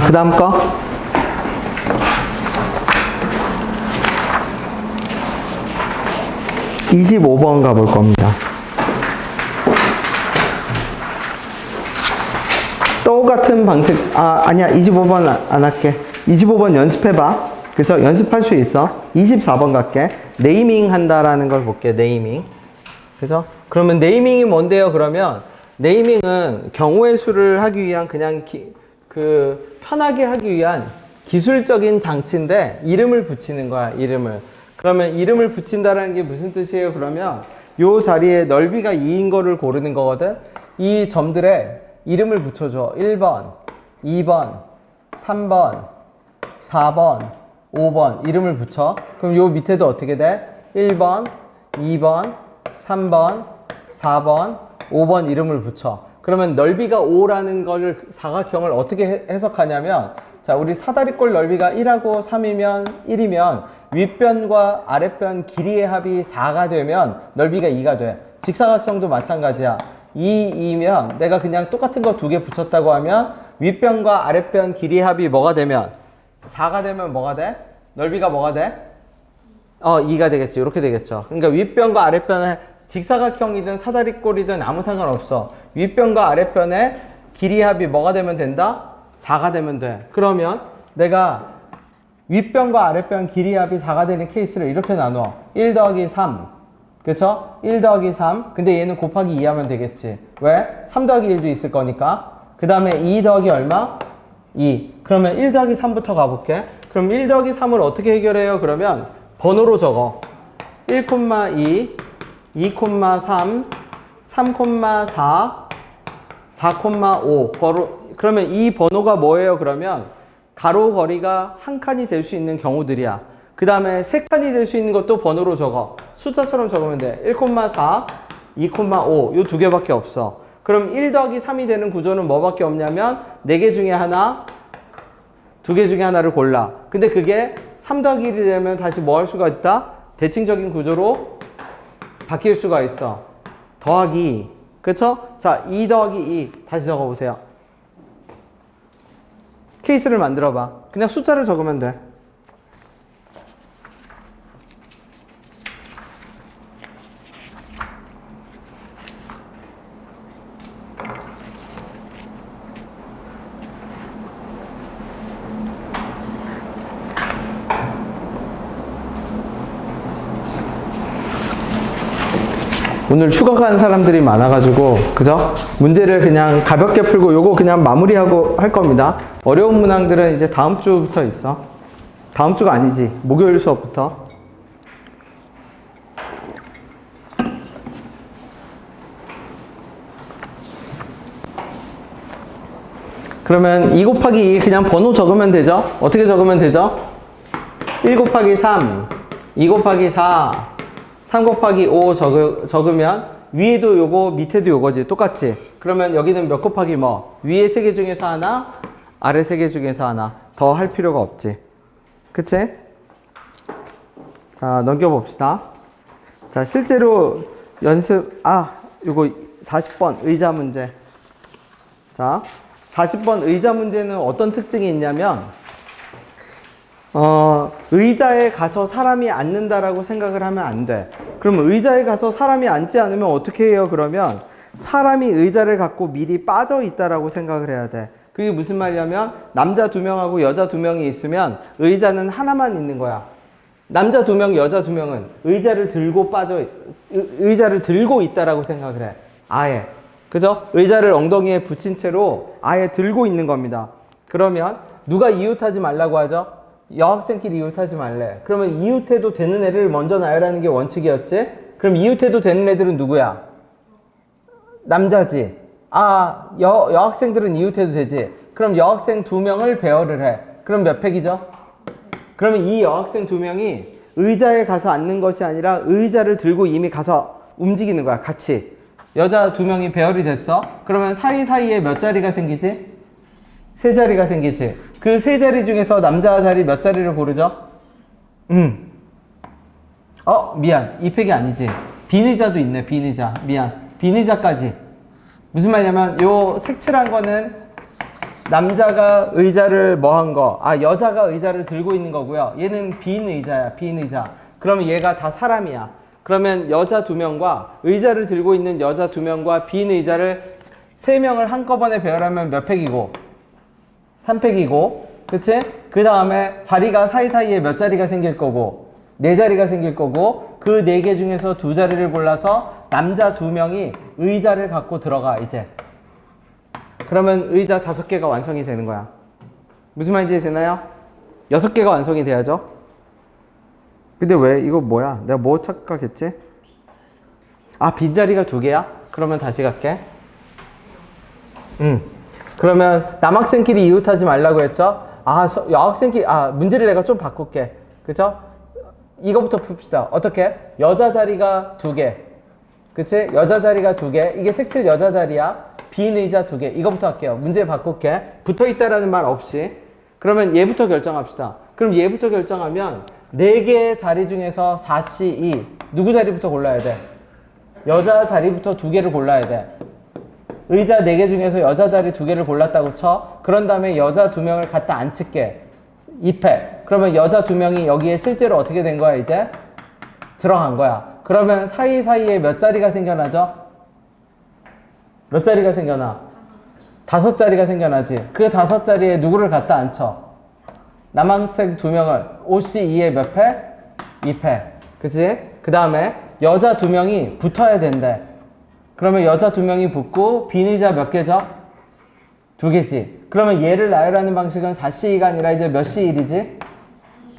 그 다음 거. 25번 가볼 겁니다. 똑같은 방식, 아니야. 25번 안 할게. 25번 연습해봐. 그래서 연습할 수 있어. 24번 갈게. 네이밍 한다라는 걸 볼게. 네이밍. 그죠? 그러면 네이밍이 뭔데요? 그러면 네이밍은 경우의 수를 하기 위한 그냥 편하게 하기 위한 기술적인 장치인데 이름을 붙이는 거야. 이름을. 그러면 이름을 붙인다라는 게 무슨 뜻이에요? 그러면 요 자리에 넓이가 2인 거를 고르는 거거든. 이 점들에 이름을 붙여줘. 1번, 2번, 3번, 4번, 5번 이름을 붙여. 그럼 요 밑에도 어떻게 돼? 1번, 2번, 3번, 4번, 5번 이름을 붙여. 그러면 넓이가 5라는 걸 사각형을 어떻게 해석하냐면, 자, 우리 사다리꼴 넓이가 1하고 3이면 1이면 윗변과 아랫변 길이의 합이 4가 되면 넓이가 2가 돼. 직사각형도 마찬가지야. 2이면 내가 그냥 똑같은 거 2개 붙였다고 하면 윗변과 아랫변 길이의 합이 뭐가 되면 4가 되면 뭐가 돼? 넓이가 뭐가 돼? 2가 되겠지. 이렇게 되겠죠. 그러니까 윗변과 아랫변에 직사각형이든 사다리꼴이든 아무 상관없어. 윗변과 아랫변의 길이 합이 뭐가 되면 된다? 4가 되면 돼. 그러면 내가 윗변과 아랫변 길이 합이 4가 되는 케이스를 이렇게 나눠. 1 더하기 3. 그쵸? 1 더하기 3. 근데 얘는 곱하기 2 하면 되겠지. 왜? 3 더하기 1도 있을 거니까. 그 다음에 2 더하기 얼마? 2. 그러면 1 더하기 3부터 가볼게. 그럼 1 더하기 3을 어떻게 해결해요? 그러면 번호로 적어. 1,2, 2,3, 3,4, 4,5. 그러면 이 번호가 뭐예요? 그러면 가로 거리가 한 칸이 될 수 있는 경우들이야. 그 다음에 세 칸이 될 수 있는 것도 번호로 적어. 숫자처럼 적으면 돼. 1,4, 2,5. 요 두 개밖에 없어. 그럼 1 더하기 3이 되는 구조는 뭐밖에 없냐면 4개 중에 하나, 2개 중에 하나를 골라. 근데 그게 3 더하기 1이 되면 다시 뭐 할 수가 있다? 대칭적인 구조로 바뀔 수가 있어. 더하기. 그쵸? 자, 2 더하기 2. 다시 적어보세요. 케이스를 만들어봐. 그냥 숫자를 적으면 돼. 오늘 휴가간 사람들이 많아가지고 그죠? 문제를 그냥 가볍게 풀고 요거 그냥 마무리하고 할 겁니다. 어려운 문항들은 이제 다음 주부터 있어. 다음 주가 아니지. 목요일 수업부터. 그러면 2 곱하기 2 그냥 번호 적으면 되죠? 어떻게 적으면 되죠? 1 곱하기 3, 2 곱하기 4, 3 곱하기 5 적으면 위에도 요거 밑에도 요거지. 똑같이. 그러면 여기는 몇 곱하기 뭐? 위에 3개 중에서 하나, 아래 3개 중에서 하나. 더 할 필요가 없지. 그치? 자, 넘겨봅시다. 자, 실제로 연습, 요거 40번 의자 문제. 자, 40번 의자 문제는 어떤 특징이 있냐면 의자에 가서 사람이 앉는다라고 생각을 하면 안 돼. 그러면 의자에 가서 사람이 앉지 않으면 어떻게 해요? 그러면 사람이 의자를 갖고 미리 빠져 있다라고 생각을 해야 돼. 그게 무슨 말이냐면 남자 2명하고 여자 2명이 있으면 의자는 하나만 있는 거야. 남자 2명, 여자 2명은 의자를 들고 있다라고 생각을 해. 아예. 그죠? 의자를 엉덩이에 붙인 채로 아예 들고 있는 겁니다. 그러면 누가 이웃하지 말라고 하죠? 여학생끼리 이웃하지 말래. 그러면 이웃해도 되는 애를 먼저 나열하는 게 원칙이었지? 그럼 이웃해도 되는 애들은 누구야? 남자지. 여학생들은 이웃해도 되지. 그럼 여학생 2명을 배열을 해. 그럼 몇 팩이죠? 그러면 이 여학생 2명이 의자에 가서 앉는 것이 아니라 의자를 들고 이미 가서 움직이는 거야. 같이. 여자 2명이 배열이 됐어. 그러면 사이사이에 몇 자리가 생기지? 3자리가 생기지. 그 3자리 중에서 남자 자리 몇 자리를 고르죠? 미안. 이 팩이 아니지. 빈 의자도 있네. 빈 의자. 미안. 빈 의자까지. 무슨 말이냐면 요 색칠한 거는 남자가 의자를 여자가 의자를 들고 있는 거고요. 얘는 빈 의자야. 빈 의자. 그러면 얘가 다 사람이야. 그러면 여자 2명과 의자를 들고 있는 여자 2명과 빈 의자를 3명을 한꺼번에 배열하면 몇 팩이고? 3팩이고, 그치? 그 다음에 자리가 사이사이에 몇 자리가 생길 거고, 4자리가 생길 거고, 그 4개 중에서 2자리를 골라서 남자 2명이 의자를 갖고 들어가, 이제. 그러면 의자 5개가 완성이 되는 거야. 무슨 말인지 되나요? 6개가 완성이 돼야죠. 근데 왜? 이거 뭐야? 내가 뭐 착각했지? 아, 빈자리가 2개야? 그러면 다시 갈게. 그러면 남학생끼리 이웃하지 말라고 했죠? 아, 여학생끼리, 문제를 내가 좀 바꿀게. 그죠? 이거부터 풉시다. 어떻게? 여자 자리가 2개. 그치? 여자 자리가 2개. 이게 색칠 여자 자리야. 빈 의자 2개. 이거부터 할게요. 문제 바꿀게. 붙어 있다라는 말 없이. 그러면 얘부터 결정합시다. 그럼 얘부터 결정하면 4개의 자리 중에서 4C2. 누구 자리부터 골라야 돼? 여자 자리부터 2개를 골라야 돼. 의자 4개 중에서 여자 자리 2개를 골랐다고 쳐. 그런 다음에 여자 2명을 갖다 앉힐게. 2패. 그러면 여자 2명이 여기에 실제로 어떻게 된 거야, 이제? 들어간 거야. 그러면 사이사이에 몇 자리가 생겨나죠? 몇 자리가 생겨나? 5자리가 생겨나지. 그 5자리에 누구를 갖다 앉혀? 남학생 2명을. OC2에 몇 패? 2패. 그치? 그 다음에 여자 2명이 붙어야 된대. 그러면 여자 2명이 붙고 빈 의자 몇 개죠? 2개지. 그러면 얘를 나열하는 방식은 4C2가 아니라 이제 몇 C1이지?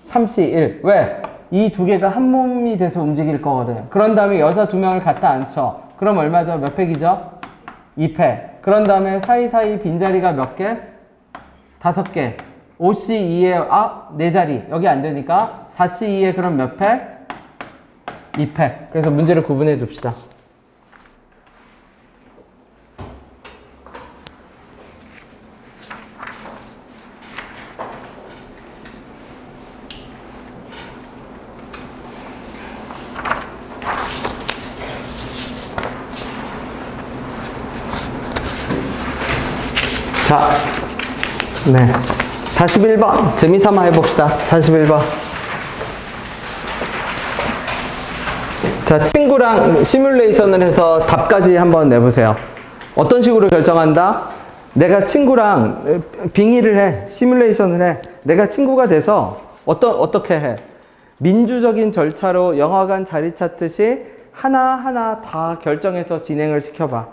3C1. 왜? 이 2개가 한 몸이 돼서 움직일 거거든요. 그런 다음에 여자 2명을 갖다 앉혀. 그럼 얼마죠? 몇 팩이죠? 2패. 그런 다음에 사이사이 빈자리가 몇 개? 5개. 5C2에 4자리. 여기 안 되니까 4C2에 그럼 몇 패? 2패. 그래서 문제를 구분해 둡시다. 자, 네. 41번. 재미삼아 해봅시다. 41번. 자, 친구랑 시뮬레이션을 해서 답까지 한번 내보세요. 어떤 식으로 결정한다? 내가 친구랑 빙의를 해. 시뮬레이션을 해. 내가 친구가 돼서 어떻게 해? 민주적인 절차로 영화관 자리 찾듯이 하나하나 다 결정해서 진행을 시켜봐.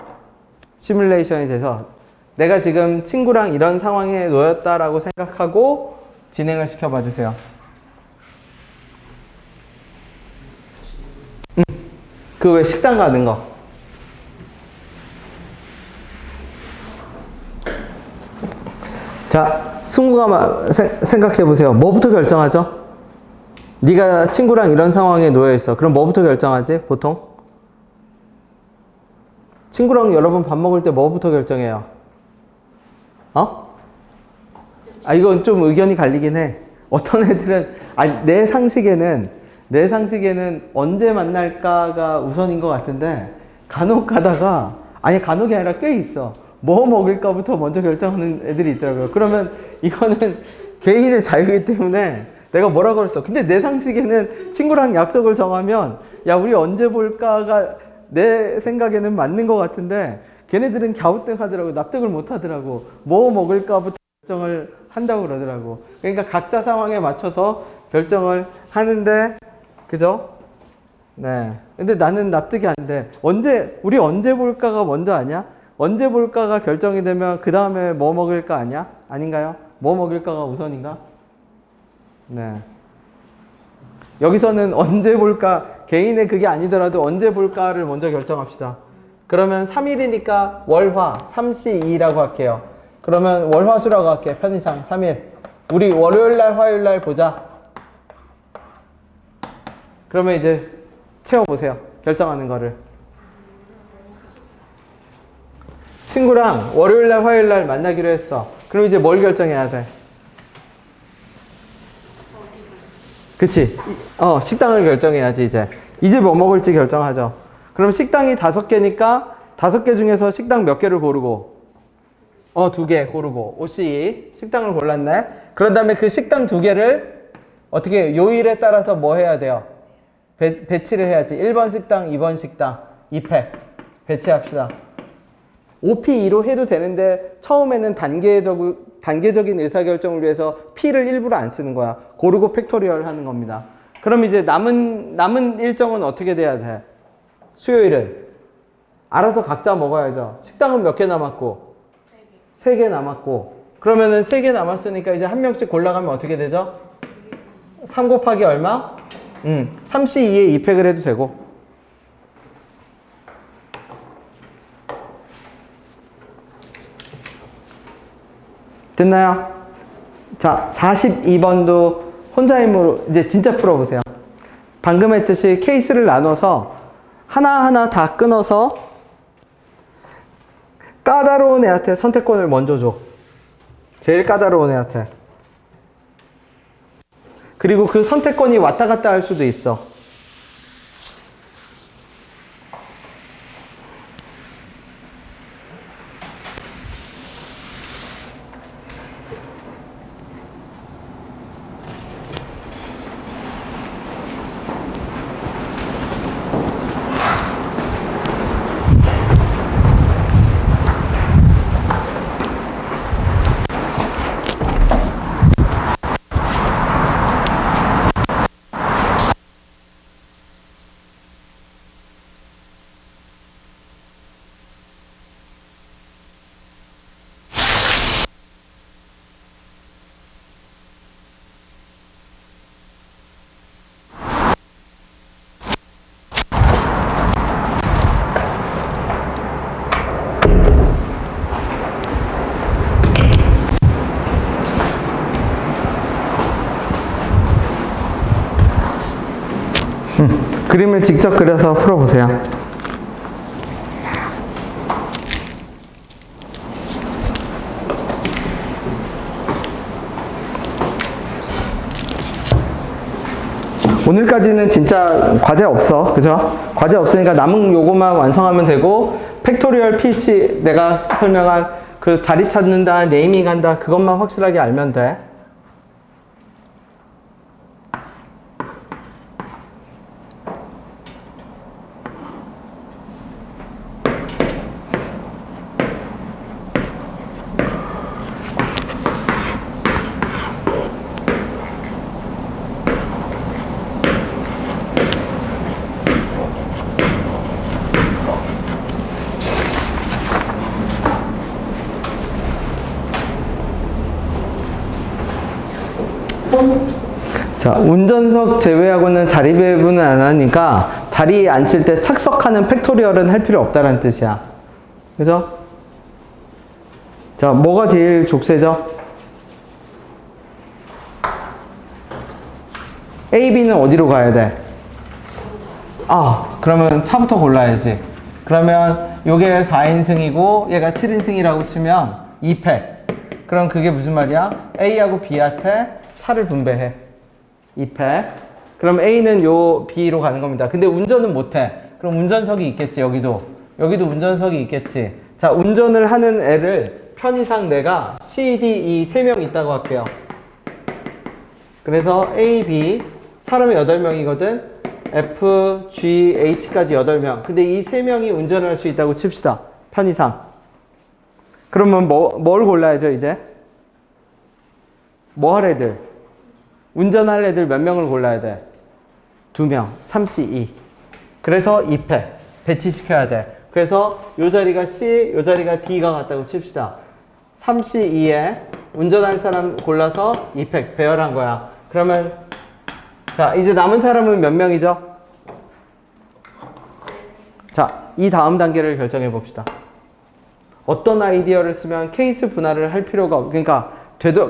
시뮬레이션이 돼서 내가 지금 친구랑 이런 상황에 놓였다라고 생각하고 진행을 시켜봐 주세요. 그 왜 식당 가는 거. 자, 승구가 생각해 보세요. 뭐부터 결정하죠? 네가 친구랑 이런 상황에 놓여 있어. 그럼 뭐부터 결정하지? 보통? 친구랑 여러분 밥 먹을 때 뭐부터 결정해요? 이건 좀 의견이 갈리긴 해. 어떤 애들은, 내 상식에는 언제 만날까가 우선인 것 같은데, 간혹 가다가, 간혹이 아니라 꽤 있어. 뭐 먹을까부터 먼저 결정하는 애들이 있더라고요. 그러면 이거는 개인의 자유이기 때문에 내가 뭐라고 그랬어. 근데 내 상식에는 친구랑 약속을 정하면, 야, 우리 언제 볼까가 내 생각에는 맞는 것 같은데, 걔네들은 갸우뚱하더라고. 납득을 못 하더라고. 뭐 먹을까부터 결정을 한다고 그러더라고. 그러니까 각자 상황에 맞춰서 결정을 하는데, 그죠? 네. 근데 나는 납득이 안 돼. 우리 언제 볼까가 먼저 아니야? 언제 볼까가 결정이 되면 그 다음에 뭐 먹을까 아니야? 아닌가요? 뭐 먹을까가 우선인가? 네. 여기서는 언제 볼까, 개인의 그게 아니더라도 언제 볼까를 먼저 결정합시다. 그러면 3일이니까 월화 3C2라고 할게요. 그러면 월화수라고 할게요. 편의상 3일. 우리 월요일날 화요일날 보자. 그러면 이제 채워보세요. 결정하는 거를. 친구랑 월요일날 화요일날 만나기로 했어. 그럼 이제 뭘 결정해야 돼? 그치? 식당을 결정해야지 이제. 이제 뭐 먹을지 결정하죠. 그럼 식당이 5개니까 5개 중에서 식당 몇 개를 고르고 2개 고르고 OC 식당을 골랐네. 그런 다음에 그 식당 2개를 어떻게 요일에 따라서 뭐 해야 돼요? 배치를 해야지. 1번 식당, 2번 식당, 2팩 배치합시다. OP2로 해도 되는데 처음에는 단계적인 의사결정을 위해서 P를 일부러 안 쓰는 거야. 고르고 팩토리얼 하는 겁니다. 그럼 이제 남은 일정은 어떻게 돼야 돼? 수요일은 알아서 각자 먹어야죠. 식당은 몇 개 남았고? 3개 남았고. 그러면은 3개 남았으니까 이제 한 명씩 골라가면 어떻게 되죠? 3 곱하기 얼마? 3C2에 2팩을 해도 되고. 됐나요? 자, 42번도 혼자 힘으로 이제 진짜 풀어보세요. 방금 했듯이 케이스를 나눠서 하나하나 다 끊어서 까다로운 애한테 선택권을 먼저 줘. 제일 까다로운 애한테. 그리고 그 선택권이 왔다 갔다 할 수도 있어. 그림을 직접 그려서 풀어보세요. 오늘까지는 진짜 과제 없어. 그죠? 과제 없으니까 남은 요거만 완성하면 되고, 팩토리얼 PC 내가 설명한 그 자리 찾는다, 네이밍 한다, 그것만 확실하게 알면 돼. 자, 운전석 제외하고는 자리 배분은 안 하니까 자리에 앉힐 때 착석하는 팩토리얼은 할 필요 없다는 뜻이야. 그죠? 자, 뭐가 제일 족쇄죠? A, B는 어디로 가야 돼? 아, 그러면 차부터 골라야지. 그러면 요게 4인승이고 얘가 7인승이라고 치면 2팩. 그럼 그게 무슨 말이야? A하고 B한테 차를 분배해. 2팩. 그럼 A는 요 B로 가는 겁니다. 근데 운전은 못해. 그럼 운전석이 있겠지, 여기도. 여기도 운전석이 있겠지. 자, 운전을 하는 애를 편의상 내가 C, D, E 3명 있다고 할게요. 그래서 A, B, 사람이 8명이거든. F, G, H까지 8명. 근데 이 3명이 운전을 할 수 있다고 칩시다. 편의상. 그러면 뭘 골라야죠, 이제? 뭐 할 애들? 운전할 애들 몇 명을 골라야 돼? 2명. 3C2. 그래서 2팩. 배치시켜야 돼. 그래서 요 자리가 C, 요 자리가 D가 같다고 칩시다. 3C2에 운전할 사람 골라서 2팩 배열한 거야. 그러면 자, 이제 남은 사람은 몇 명이죠? 자, 이 다음 단계를 결정해 봅시다. 어떤 아이디어를 쓰면 케이스 분할을 할 필요가 그러니까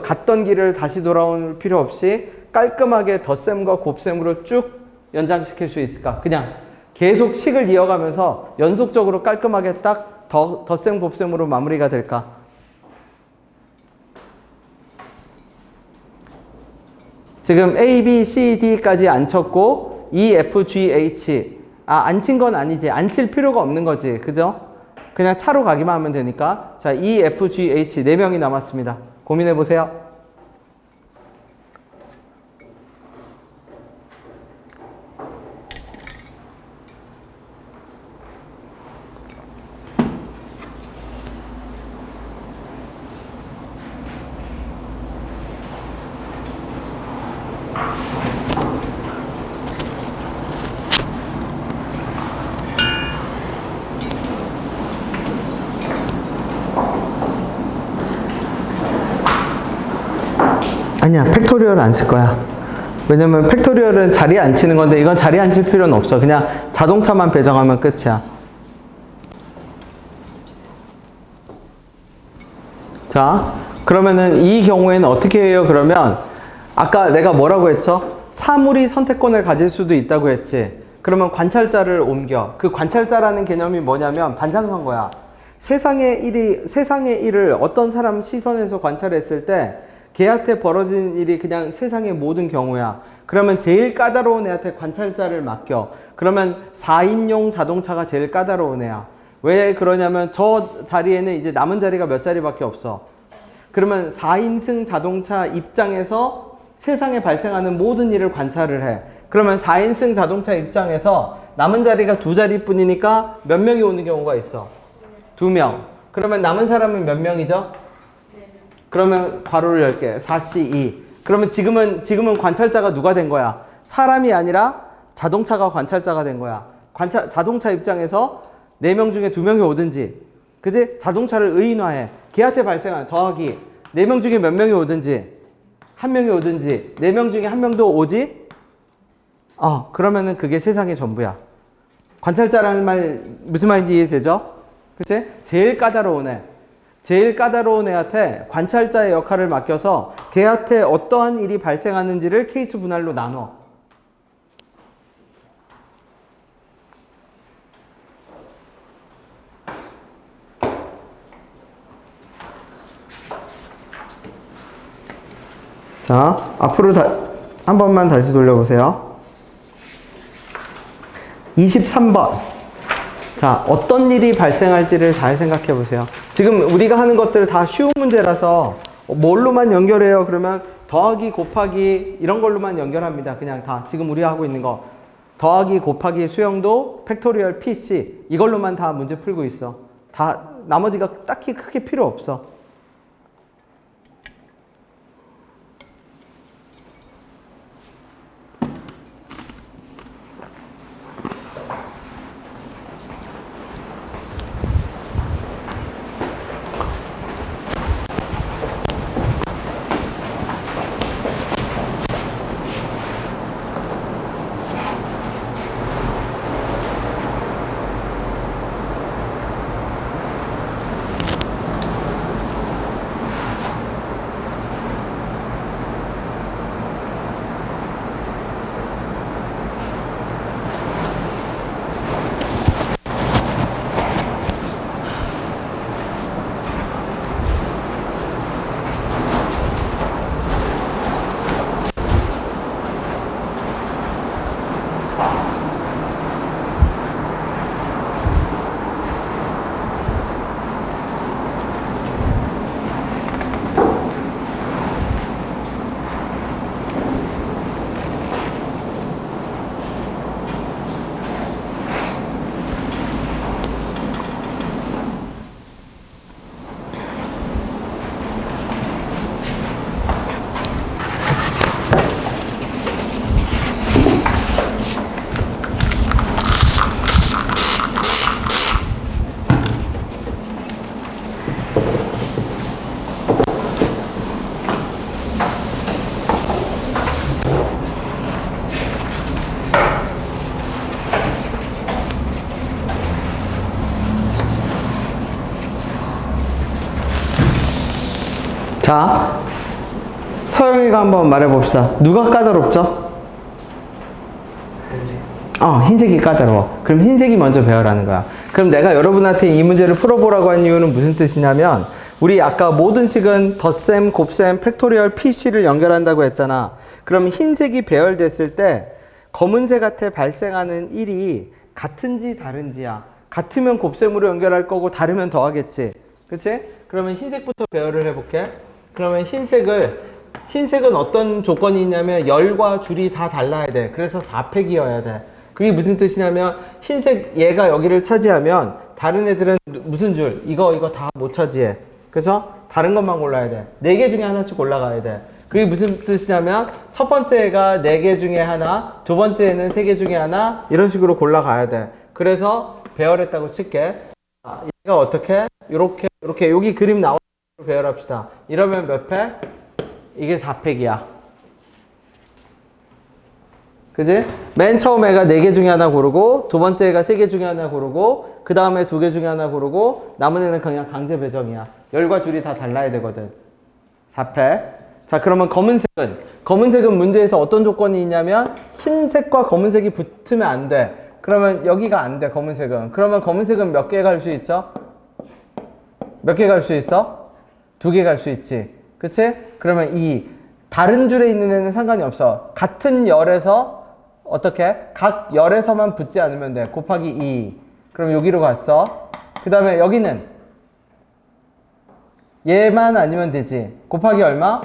갔던 길을 다시 돌아올 필요 없이 깔끔하게 덧셈과 곱셈으로 쭉 연장시킬 수 있을까? 그냥 계속 식을 이어가면서 연속적으로 깔끔하게 딱 덧셈 곱셈으로 마무리가 될까? 지금 A, B, C, D까지 안 쳤고 E, F, G, H 안 친 건 아니지. 안 칠 필요가 없는 거지. 그죠? 그냥 차로 가기만 하면 되니까. 자, E, F, G, H 4명이 남았습니다. 고민해 보세요. 아니야, 팩토리얼 안 쓸 거야. 왜냐면 팩토리얼은 자리에 안 치는 건데 이건 자리에 앉힐 필요는 없어. 그냥 자동차만 배정하면 끝이야. 자, 그러면은 이 경우에는 어떻게 해요? 그러면 아까 내가 뭐라고 했죠? 사물이 선택권을 가질 수도 있다고 했지. 그러면 관찰자를 옮겨. 그 관찰자라는 개념이 뭐냐면 반장선거야. 세상의 일을 어떤 사람 시선에서 관찰했을 때 걔한테 벌어진 일이 그냥 세상의 모든 경우야. 그러면 제일 까다로운 애한테 관찰자를 맡겨. 그러면 4인용 자동차가 제일 까다로운 애야. 왜 그러냐면 저 자리에는 이제 남은 자리가 몇 자리밖에 없어. 그러면 4인승 자동차 입장에서 세상에 발생하는 모든 일을 관찰을 해. 그러면 4인승 자동차 입장에서 남은 자리가 2자리뿐이니까 몇 명이 오는 경우가 있어? 2명. 그러면 남은 사람은 몇 명이죠? 그러면 괄호를 열게. 4C2. 그러면 지금은 관찰자가 누가 된 거야? 사람이 아니라 자동차가 관찰자가 된 거야. 자동차 입장에서 4명 중에 2명이 오든지, 그지? 자동차를 의인화해. 걔한테 발생한 더하기. 4명 중에 몇 명이 오든지, 1명이 오든지, 4명 중에 1명도 오지? 그러면은 그게 세상의 전부야. 관찰자라는 말, 무슨 말인지 이해되죠? 그치? 제일 까다로운 애. 제일 까다로운 애한테 관찰자의 역할을 맡겨서 걔한테 어떠한 일이 발생하는지를 케이스 분할로 나눠. 자, 앞으로 한 번만 다시 돌려보세요. 23번. 자, 어떤 일이 발생할지를 잘 생각해 보세요. 지금 우리가 하는 것들 다 쉬운 문제라서 뭘로만 연결해요? 그러면 더하기, 곱하기 이런 걸로만 연결합니다. 그냥 다 지금 우리가 하고 있는 거. 더하기, 곱하기, 수영도, 팩토리얼, PC 이걸로만 다 문제 풀고 있어. 다 나머지가 딱히 크게 필요 없어. 자, 서영이가 한번 말해봅시다. 누가 까다롭죠? 흰색이 까다로워. 그럼 흰색이 먼저 배워라는 거야. 그럼 내가 여러분한테 이 문제를 풀어보라고 한 이유는 무슨 뜻이냐면, 우리 아까 모든 식은 덧셈, 곱셈, 팩토리얼, PC를 연결한다고 했잖아. 그럼 흰색이 배열됐을 때 검은색한테 발생하는 일이 같은지 다른지야. 같으면 곱셈으로 연결할 거고 다르면 더하겠지. 그치? 그러면 흰색부터 배열을 해볼게. 그러면 흰색은 어떤 조건이 있냐면 열과 줄이 다 달라야 돼. 그래서 4팩이어야 돼. 그게 무슨 뜻이냐면 흰색 얘가 여기를 차지하면 다른 애들은 무슨 줄? 이거 다 못 차지해. 그래서 다른 것만 골라야 돼. 4개 중에 하나씩 골라가야 돼. 그게 무슨 뜻이냐면 첫 번째 애가 4개 중에 하나, 두 번째 애는 3개 중에 하나 이런 식으로 골라가야 돼. 그래서 배열했다고 칠게. 얘가 어떻게? 요렇게 여기 그림 나오는 대로 배열합시다. 이러면 몇 팩? 이게 4팩이야. 그지? 맨 처음 애가 4개 중에 하나 고르고, 두 번째 애가 3개 중에 하나 고르고, 그 다음에 2개 중에 하나 고르고, 남은 애는 그냥 강제 배정이야. 열과 줄이 다 달라야 되거든. 4팩. 자, 그러면 검은색은 문제에서 어떤 조건이 있냐면, 흰색과 검은색이 붙으면 안 돼. 그러면 여기가 안 돼, 검은색은. 그러면 검은색은 몇 개 갈 수 있죠? 몇 개 갈 수 있어? 2개 갈 수 있지. 그치? 그러면 이 다른 줄에 있는 애는 상관이 없어. 같은 열에서 어떻게? 각 열에서만 붙지 않으면 돼. 곱하기 2. 그럼 여기로 갔어. 그 다음에 여기는 얘만 아니면 되지. 곱하기 얼마?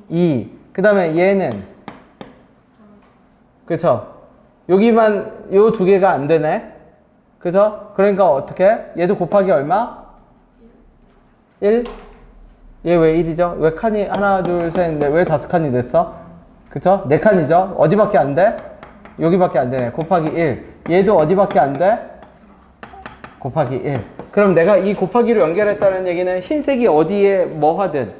2. 그 다음에 얘는 그쵸? 여기만 요 2개가 안 되네. 그죠? 그러니까 어떻게? 얘도 곱하기 얼마? 1? 얘 왜 1이죠? 왜 칸이 하나, 둘, 셋, 넷, 왜 5칸이 됐어? 그쵸? 4칸이죠? 어디밖에 안 돼? 여기밖에 안 되네. 곱하기 1. 얘도 어디밖에 안 돼? 곱하기 1. 그럼 내가 이 곱하기로 연결했다는 얘기는 흰색이 어디에 뭐 하든,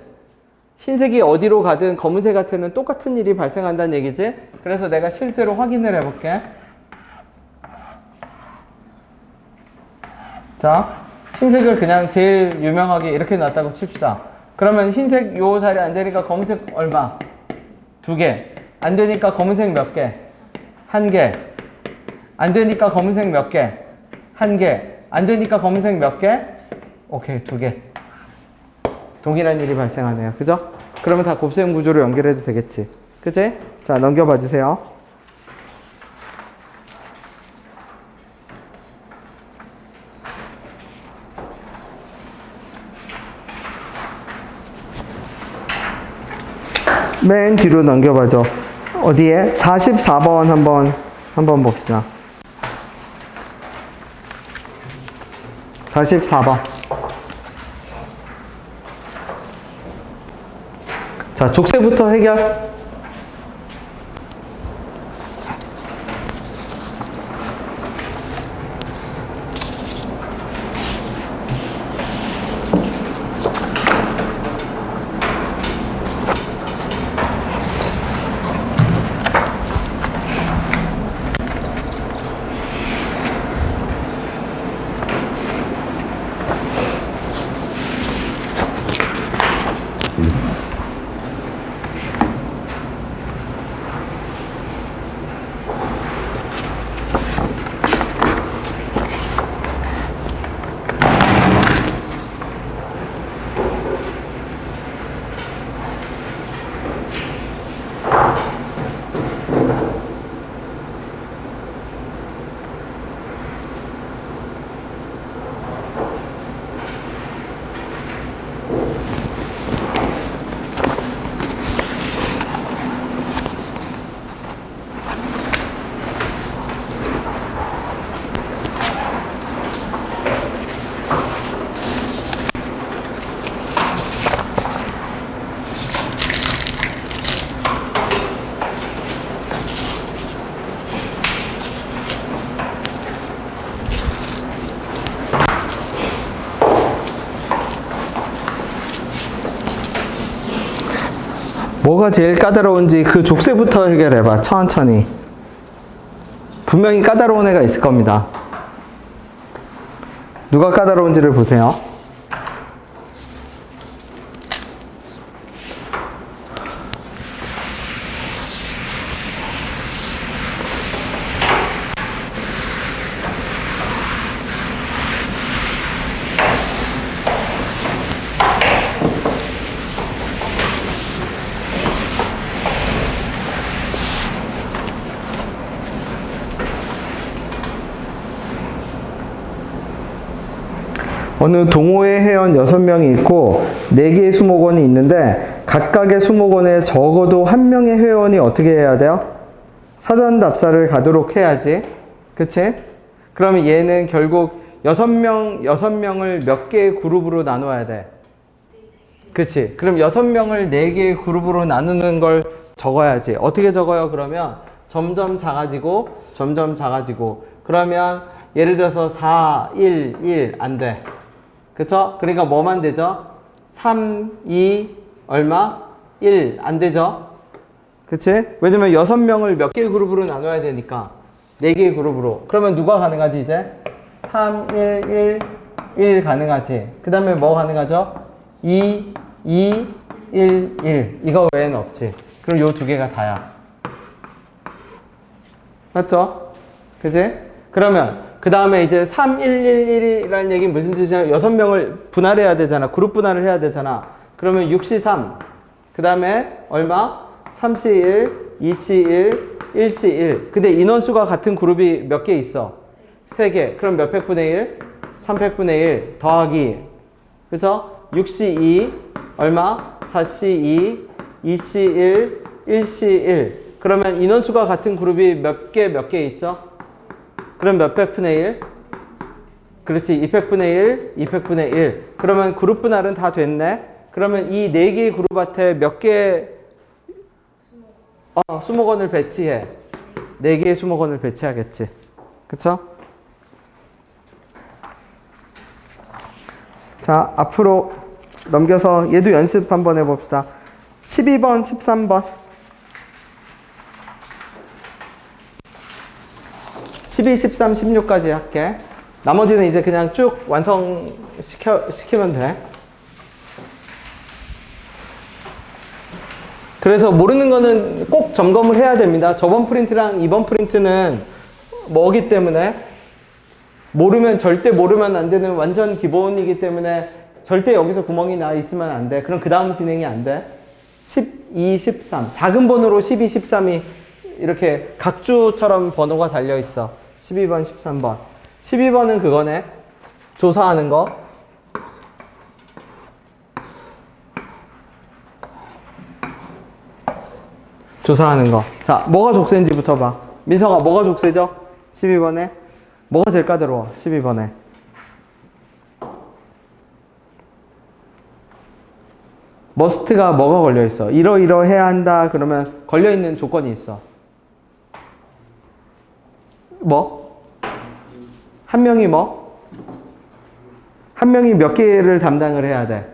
흰색이 어디로 가든 검은색한테는 똑같은 일이 발생한다는 얘기지? 그래서 내가 실제로 확인을 해볼게. 자, 흰색을 그냥 제일 유명하게 이렇게 놨다고 칩시다. 그러면 흰색 요 자리 안 되니까 검은색 얼마? 2개. 안 되니까 검은색 몇 개? 1개. 안 되니까 검은색 몇 개? 1개. 안 되니까 검은색 몇 개? 오케이, 2개. 동일한 일이 발생하네요. 그죠? 그러면 다 곱셈 구조로 연결해도 되겠지. 그치? 자, 넘겨봐 주세요. 맨 뒤로 넘겨봐줘. 어디에? 44번 한번 봅시다. 44번. 자, 족쇄부터 해결. 뭐가 제일 까다로운지 그 족쇄부터 해결해봐. 천천히. 분명히 까다로운 애가 있을 겁니다. 누가 까다로운지를 보세요. 어느 동호회 회원 6명이 있고 4개의 수목원이 있는데 각각의 수목원에 적어도 1명의 회원이 어떻게 해야 돼요? 사전 답사를 가도록 해야지. 그치? 그러면 얘는 결국 6명을 몇 개의 그룹으로 나눠야 돼? 그치? 그럼 6명을 4개의 그룹으로 나누는 걸 적어야지. 어떻게 적어요? 그러면 점점 작아지고 점점 작아지고 그러면 예를 들어서 4, 1, 1 안 돼. 그쵸? 그러니까 뭐만 되죠? 3, 2, 얼마? 1 안 되죠? 그치? 왜냐면 6명을 몇 개의 그룹으로 나눠야 되니까 4개의 그룹으로. 그러면 누가 가능하지 이제? 3, 1, 1 가능하지. 그 다음에 뭐 가능하죠? 2, 2, 1, 1 이거 외에는 없지. 그럼 요 두 개가 다야. 맞죠? 그치? 그러면 그 다음에 이제 3, 1, 1, 1이라는 얘기는 무슨 뜻이냐? 6명을 분할해야 되잖아. 그룹 분할을 해야 되잖아. 그러면 6시 3. 그 다음에 얼마? 3시 1, 2시 1, 1시 1. 근데 인원수가 같은 그룹이 몇 개 있어? 3개. 그럼 몇 팩분의 1? 3팩분의 1 더하기. 그죠? 6시 2, 얼마? 4시 2, 2시 1, 1시 1. 그러면 인원수가 같은 그룹이 몇 개 있죠? 그럼 몇 팩분의 1? 그렇지. 2팩분의 1, 2팩분의 1. 그러면 그룹 분할은 다 됐네. 그러면 이 4개의 그룹한테 몇 개의 수목원을 배치해. 4개의 수목원을 배치하겠지. 그쵸? 자, 앞으로 넘겨서 얘도 연습 한번 해봅시다. 12번, 13번. 12, 13, 16까지 할게. 나머지는 이제 그냥 쭉 완성시키면 돼. 그래서 모르는 거는 꼭 점검을 해야 됩니다. 저번 프린트랑 이번 프린트는 뭐기 때문에 절대 모르면 안 되는 완전 기본이기 때문에 절대 여기서 구멍이 나 있으면 안 돼. 그럼 그 다음 진행이 안 돼. 12, 13. 작은 번호로 12, 13이 이렇게 각주처럼 번호가 달려 있어. 12번, 13번. 12번은 그거네. 조사하는 거. 조사하는 거. 자, 뭐가 족쇄인지부터 봐. 민성아, 뭐가 족쇄죠? 12번에. 뭐가 제일 까다로워? 12번에. 머스트가 뭐가 걸려있어? 이러이러해야 한다. 그러면 걸려있는 조건이 있어. 뭐? 한 명이 뭐? 한 명이 몇 개를 담당을 해야 돼?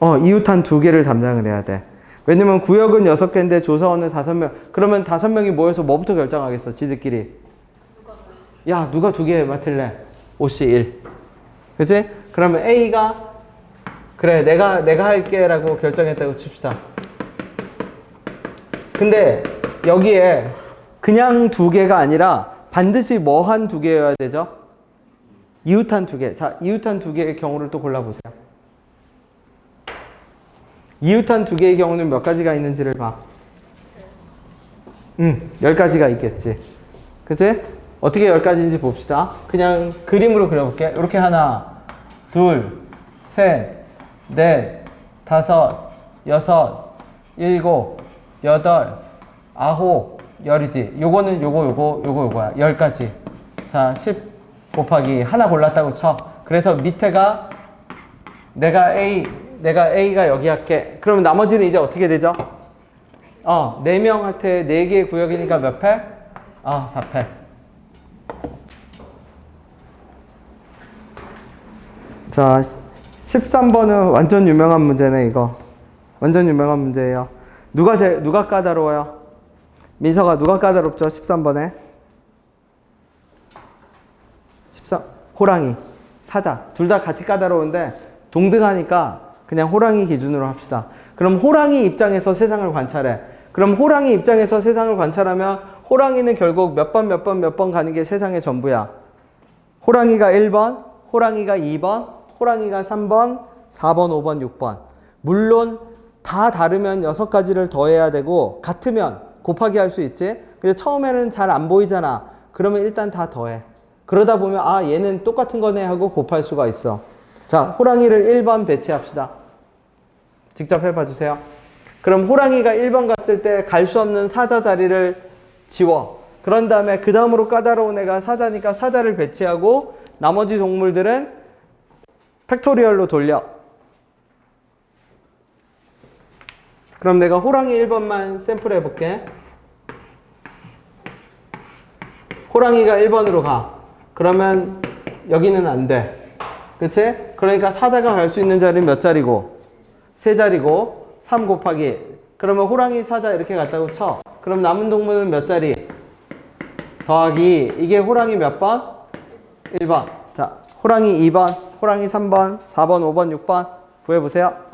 이웃한 2개를 담당을 해야 돼. 왜냐면 구역은 6개인데 조사원은 5명. 그러면 5명이 모여서 뭐부터 결정하겠어? 지들끼리. 야, 누가 2개 맡을래? 5시 1. 그치? 그러면 A가 그래, 내가 할게 라고 결정했다고 칩시다. 근데 여기에 그냥 2개가 아니라 반드시 뭐 한 2개여야 되죠? 이웃한 2개. 자, 이웃한 2개의 경우를 또 골라보세요. 이웃한 2개의 경우는 몇 가지가 있는지를 봐. 10가지가 있겠지. 그치? 어떻게 10가지인지 봅시다. 그냥 그림으로 그려볼게. 이렇게 하나, 둘, 셋, 넷, 다섯, 여섯, 일곱, 여덟, 아홉, 열이지. 요거는 요거야. 10가지. 자, 10 곱하기 하나 골랐다고 쳐. 그래서 밑에가 내가 A가 여기 할게. 그러면 나머지는 이제 어떻게 되죠? 4명한테 4개의 구역이니까 몇 팩? 4팩. 자, 13번은 완전 유명한 문제네, 이거. 완전 유명한 문제예요. 누가 까다로워요? 민서가 누가 까다롭죠? 13번에. 13, 호랑이, 사자. 둘 다 같이 까다로운데 동등하니까 그냥 호랑이 기준으로 합시다. 그럼 호랑이 입장에서 세상을 관찰해. 그럼 호랑이 입장에서 세상을 관찰하면 호랑이는 결국 몇 번 가는 게 세상의 전부야. 호랑이가 1번, 호랑이가 2번, 호랑이가 3번, 4번, 5번, 6번. 물론 다 다르면 6가지를 더해야 되고 같으면 곱하기 할 수 있지. 근데 처음에는 잘 안 보이잖아. 그러면 일단 다 더해. 그러다 보면 얘는 똑같은 거네 하고 곱할 수가 있어. 자, 호랑이를 1번 배치합시다. 직접 해봐 주세요. 그럼 호랑이가 1번 갔을 때 갈 수 없는 사자 자리를 지워. 그런 다음에 그 다음으로 까다로운 애가 사자니까 사자를 배치하고 나머지 동물들은 팩토리얼로 돌려. 그럼 내가 호랑이 1번만 샘플 해볼게. 호랑이가 1번으로 가. 그러면 여기는 안 돼. 그치? 그러니까 사자가 갈 수 있는 자리는 몇 자리고? 3자리고 3 곱하기. 그러면 호랑이, 사자 이렇게 갔다고 쳐. 그럼 남은 동물은 몇 자리? 더하기. 이게 호랑이 몇 번? 1번. 자, 호랑이 2번, 호랑이 3번, 4번, 5번, 6번 구해보세요.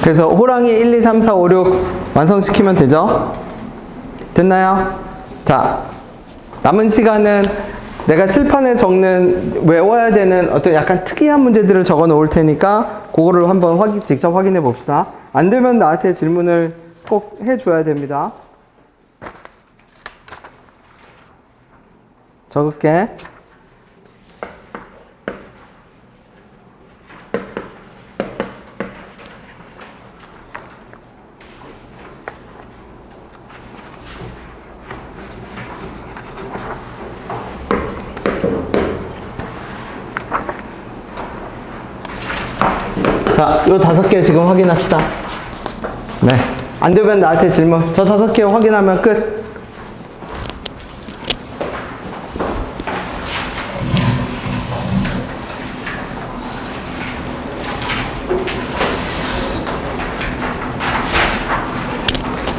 그래서 호랑이 1, 2, 3, 4, 5, 6 완성시키면 되죠? 됐나요? 자, 남은 시간은 내가 칠판에 적는 외워야 되는 어떤 약간 특이한 문제들을 적어 놓을 테니까 그거를 한번 직접 확인해 봅시다. 안 되면 나한테 질문을 꼭 해줘야 됩니다. 적을게. 자, 요 5개 지금 확인합시다. 네. 안 되면 나한테 질문. 저 5개 확인하면 끝.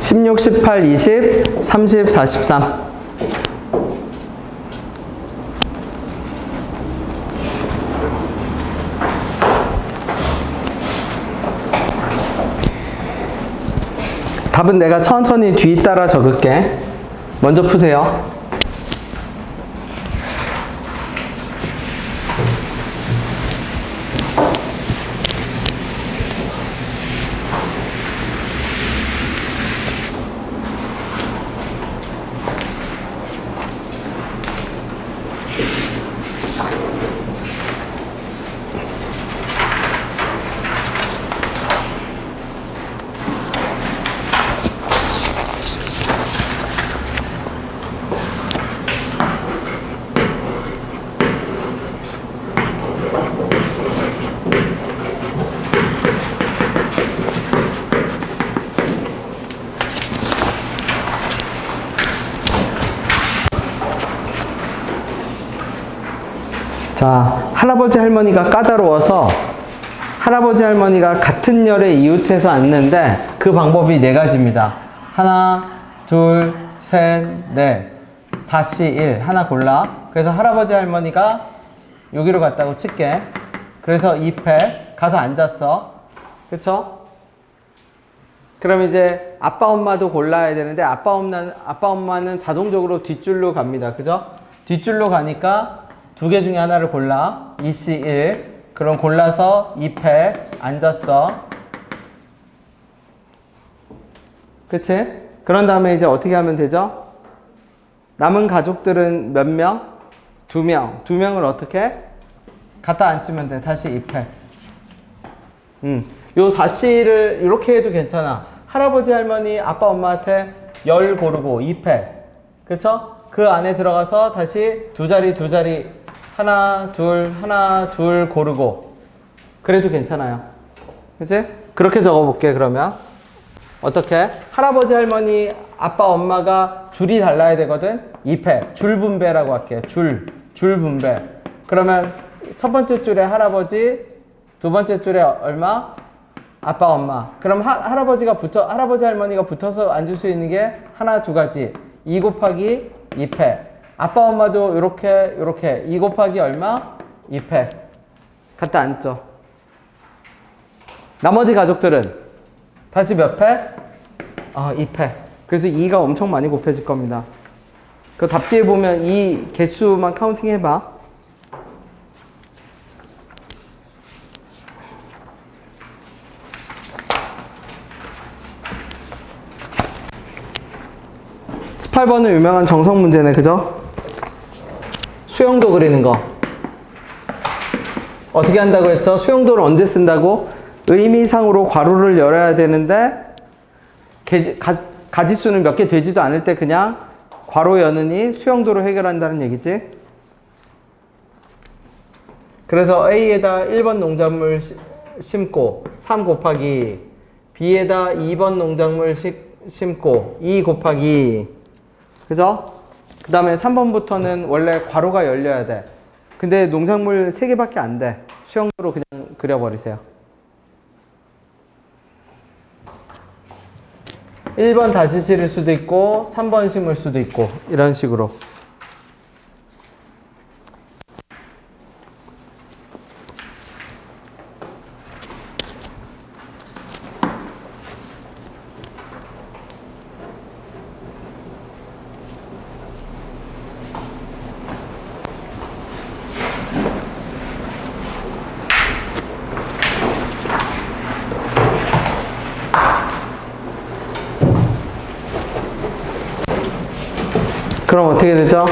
(16, 18, 20, 30, 43) 답은 내가 천천히 뒤따라 적을게. 먼저 푸세요. 자, 할아버지 할머니가 까다로워서 할아버지 할머니가 같은 열에 이웃해서 앉는데 그 방법이 4가지입니다. 하나, 둘, 셋, 넷. 4C 1 하나 골라. 그래서 할아버지 할머니가 여기로 갔다고 칠게. 그래서 2패 가서 앉았어. 그쵸? 그럼 이제 아빠 엄마도 골라야 되는데 아빠 엄마는 자동적으로 뒷줄로 갑니다. 그죠? 뒷줄로 가니까 2개 중에 하나를 골라. 2C1. 그럼 골라서 2패 앉았어. 그치? 그런 다음에 이제 어떻게 하면 되죠? 남은 가족들은 몇 명? 2명. 2명을 어떻게? 갖다 앉히면 돼. 다시 2패. 요 4C를 이렇게 해도 괜찮아. 할아버지 할머니 아빠 엄마한테 열 고르고 2패. 그쵸? 그 안에 들어가서 다시 두 자리 하나 둘 고르고. 그래도 괜찮아요. 그치? 그렇게 적어볼게. 그러면 어떻게? 할아버지 할머니 아빠 엄마가 줄이 달라야 되거든. 2패 줄 분배라고 할게. 줄 분배. 그러면 첫 번째 줄에 할아버지, 두 번째 줄에 얼마? 아빠 엄마. 그럼 할아버지 할머니가 붙어서 앉을 수 있는 게 하나 두 가지. 2 곱하기 2패. 아빠 엄마도 요렇게 2 곱하기 얼마? 2패. 갖다 앉죠. 나머지 가족들은 다시 몇 패? 2패. 그래서 2가 엄청 많이 곱해질 겁니다. 그 답지에 보면 이 개수만 카운팅 해봐. (18번은) 유명한 정석 문제네, 그죠? 수영도 그리는 거 어떻게 한다고 했죠? 수영도를 언제 쓴다고? 의미상으로 괄호를 열어야 되는데 가지수는 몇 개 되지도 않을 때 그냥 괄호 여느니 수영도로 해결한다는 얘기지. 그래서 A에다 1번 농작물 심고 3 곱하기 B에다 2번 농작물 심고 2 곱하기, 그죠? 그 다음에 3번부터는 원래 괄호가 열려야 돼. 근데 농작물 3개밖에 안 돼. 수영도로 그냥 그려버리세요. 1번 다시 실을 수도 있고 3번 심을 수도 있고 이런 식으로. 그럼 어떻게 되죠?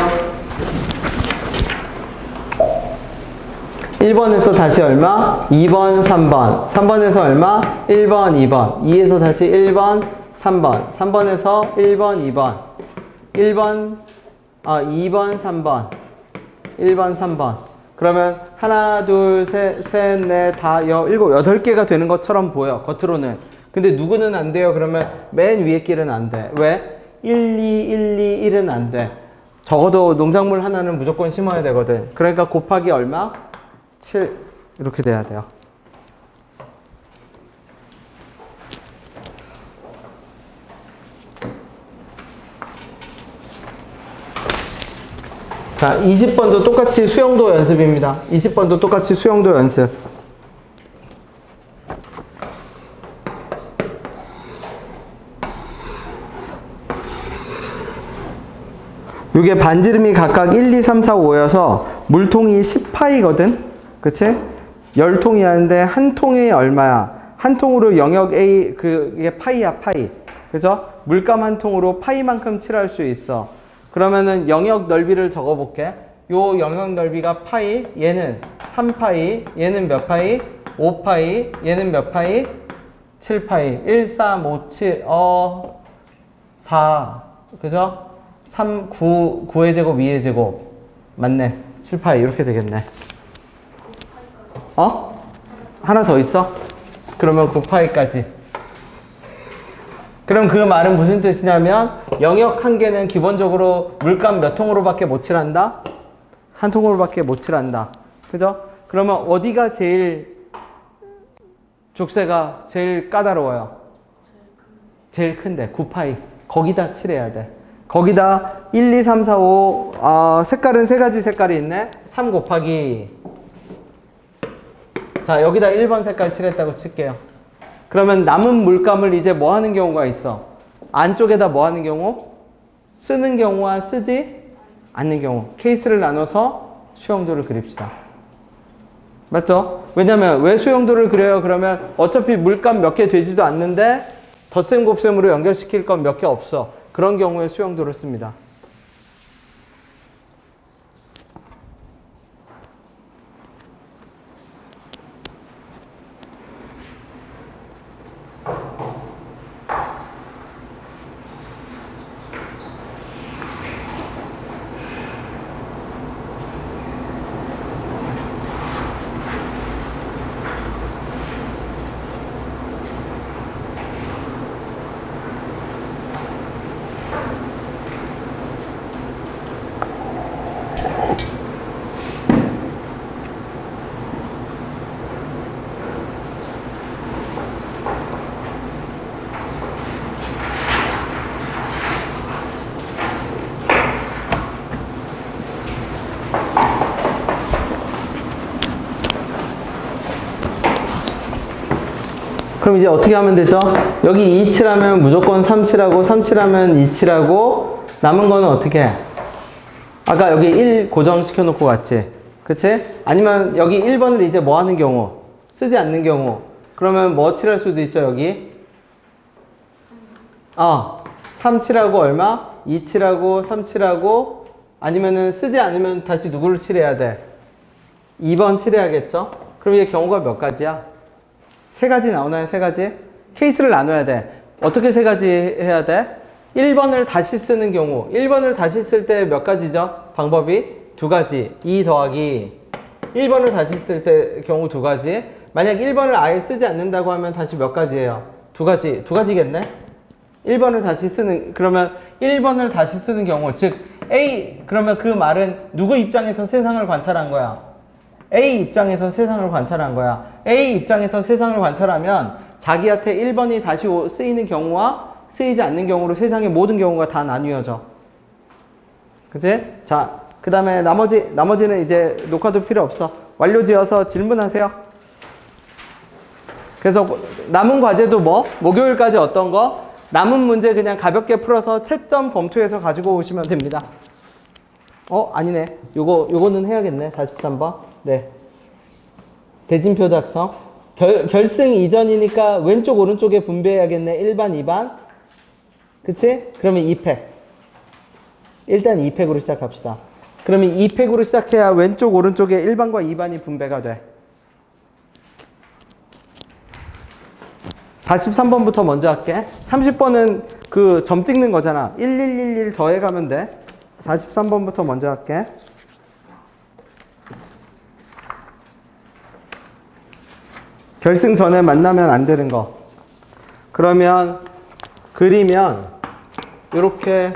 1번에서 다시 얼마? 2번, 3번. 3번에서 얼마? 1번, 2번. 2에서 다시 1번, 3번. 3번에서 1번, 2번. 2번, 3번. 1번, 3번. 그러면 하나, 둘, 셋, 넷, 다, 일곱, 8개가 되는 것처럼 보여, 겉으로는. 근데 누구는 안 돼요? 그러면 맨 위에 길은 안 돼. 왜? 1, 2, 1, 2, 1은 안 돼. 적어도 농작물 하나는 무조건 심어야 되거든. 그러니까 곱하기 얼마? 7. 이렇게 돼야 돼요. 자, 20번도 똑같이 수영도 연습입니다. 20번도 똑같이 수영도 연습. 이게 반지름이 각각 1, 2, 3, 4, 5여서 물통이 10파이거든? 그치? 10통이 하는데 한 통이 얼마야? 한 통으로 영역 A, 이게 파이야, 파이. 그죠? 물감 한 통으로 파이만큼 칠할 수 있어. 그러면은 영역 넓이를 적어 볼게. 요 영역 넓이가 파이, 얘는 3파이, 얘는 몇 파이? 5파이, 얘는 몇 파이? 7파이. 1, 3, 5, 7, 4. 그죠? 3, 9의 제곱, 2의 제곱. 맞네. 7파이. 이렇게 되겠네. 하나 더 있어? 그러면 9파이까지. 그럼 그 말은 무슨 뜻이냐면 영역 한 개는 기본적으로 물감 몇 통으로밖에 못 칠한다? 한 통으로밖에 못 칠한다. 그죠? 그러면 어디가 제일 족쇄가 제일 까다로워요? 제일 큰데 9파이. 거기다 칠해야 돼. 거기다 1, 2, 3, 4, 5 색깔은 3가지 색깔이 있네. 3 곱하기, 자 여기다 1번 색깔 칠했다고 칠게요. 그러면 남은 물감을 이제 뭐 하는 경우가 있어? 안쪽에다 뭐 하는 경우? 쓰는 경우와 쓰지 않는 경우. 케이스를 나눠서 수영도를 그립시다. 맞죠? 왜냐면 왜 수영도를 그려요? 그러면 어차피 물감 몇 개 되지도 않는데 덧셈 곱셈으로 연결시킬 건 몇 개 없어. 그런 경우에 수영도를 씁니다. 그럼 이제 어떻게 하면 되죠? 여기 2, 7하면 무조건 3, 7하고 3, 7하면 2, 7하고 남은 거는 어떻게 해? 아까 여기 1 고정시켜 놓고 갔지? 그치? 아니면 여기 1번을 이제 뭐 하는 경우? 쓰지 않는 경우. 그러면 뭐 칠할 수도 있죠, 여기? 3, 7하고 얼마? 2, 7하고 3, 7하고 아니면은 쓰지 않으면 다시 누구를 칠해야 돼? 2번 칠해야겠죠? 그럼 이게 경우가 몇 가지야? 3가지 나오나요? 3가지? 케이스를 나눠야 돼. 어떻게 3가지 해야 돼? 1번을 다시 쓰는 경우. 1번을 다시 쓸 때 몇 가지죠? 방법이? 2가지. 2 더하기 1번을 다시 쓸 때 경우 2가지. 만약 1번을 아예 쓰지 않는다고 하면 다시 몇 가지예요? 2가지. 2가지겠네? 1번을 다시 쓰는, 그러면 1번을 다시 쓰는 경우, 즉 A, 그러면 그 말은 누구 입장에서 세상을 관찰한 거야? A 입장에서 세상을 관찰한 거야. A 입장에서 세상을 관찰하면 자기한테 1번이 다시 쓰이는 경우와 쓰이지 않는 경우로 세상의 모든 경우가 다 나뉘어져. 그치? 자, 그 다음에 나머지는 이제 녹화도 필요 없어. 완료 지어서 질문하세요. 그래서 남은 과제도 뭐? 목요일까지 어떤 거? 남은 문제 그냥 가볍게 풀어서 채점 검토해서 가지고 오시면 됩니다. 아니네. 요거는 해야겠네. 43번. 네. 대진표 작성. 결승 이전이니까 왼쪽, 오른쪽에 분배해야겠네. 1반, 2반. 그치? 그러면 2팩. 일단 2팩으로 시작합시다. 그러면 2팩으로 시작해야 왼쪽, 오른쪽에 1반과 2반이 분배가 돼. 43번부터 먼저 할게. 30번은 그 점 찍는 거잖아. 1111 더해가면 돼. 43번부터 먼저 할게. 결승 전에 만나면 안 되는 거. 그러면 그리면 요렇게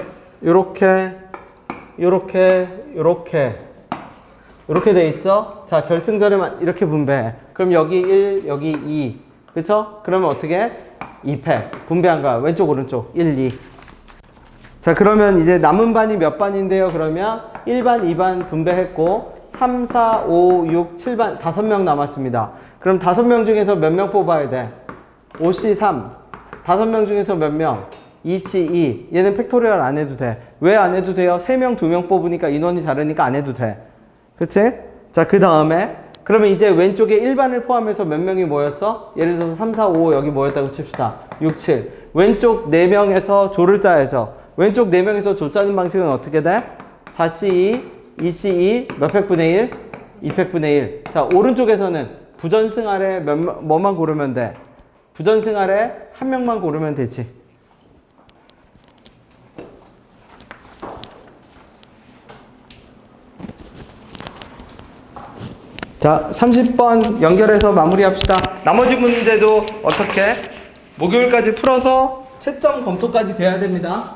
돼 있죠? 자, 결승 전에만 이렇게 분배해. 그럼 여기 1, 여기 2. 그쵸? 그러면 어떻게 해? 2팩. 분배한 거야. 왼쪽, 오른쪽. 1, 2. 자, 그러면 이제 남은 반이 몇 반인데요? 그러면 1반, 2반 분배했고 3, 4, 5, 6, 7반 5명 남았습니다. 그럼 5명 중에서 몇 명 뽑아야 돼? 5C 3. 5명 중에서 몇 명? 2C 2. 얘는 팩토리얼 안 해도 돼. 왜 안 해도 돼요? 3명, 2명 뽑으니까 인원이 다르니까 안 해도 돼. 그치? 자, 그 다음에 그러면 이제 왼쪽에 1반을 포함해서 몇 명이 모였어? 예를 들어서 3, 4, 5 여기 모였다고 칩시다. 6, 7. 왼쪽 4명에서 조를 짜야죠. 왼쪽 4명에서 조 짜는 방식은 어떻게 돼? 4C2, 2C2, 몇 팩분의 1? 2팩분의 1. 자, 오른쪽에서는 부전승 아래 뭐만 고르면 돼? 부전승 아래 한 명만 고르면 되지. 자, 30번 연결해서 마무리합시다. 나머지 문제도 어떻게? 목요일까지 풀어서 채점 검토까지 돼야 됩니다.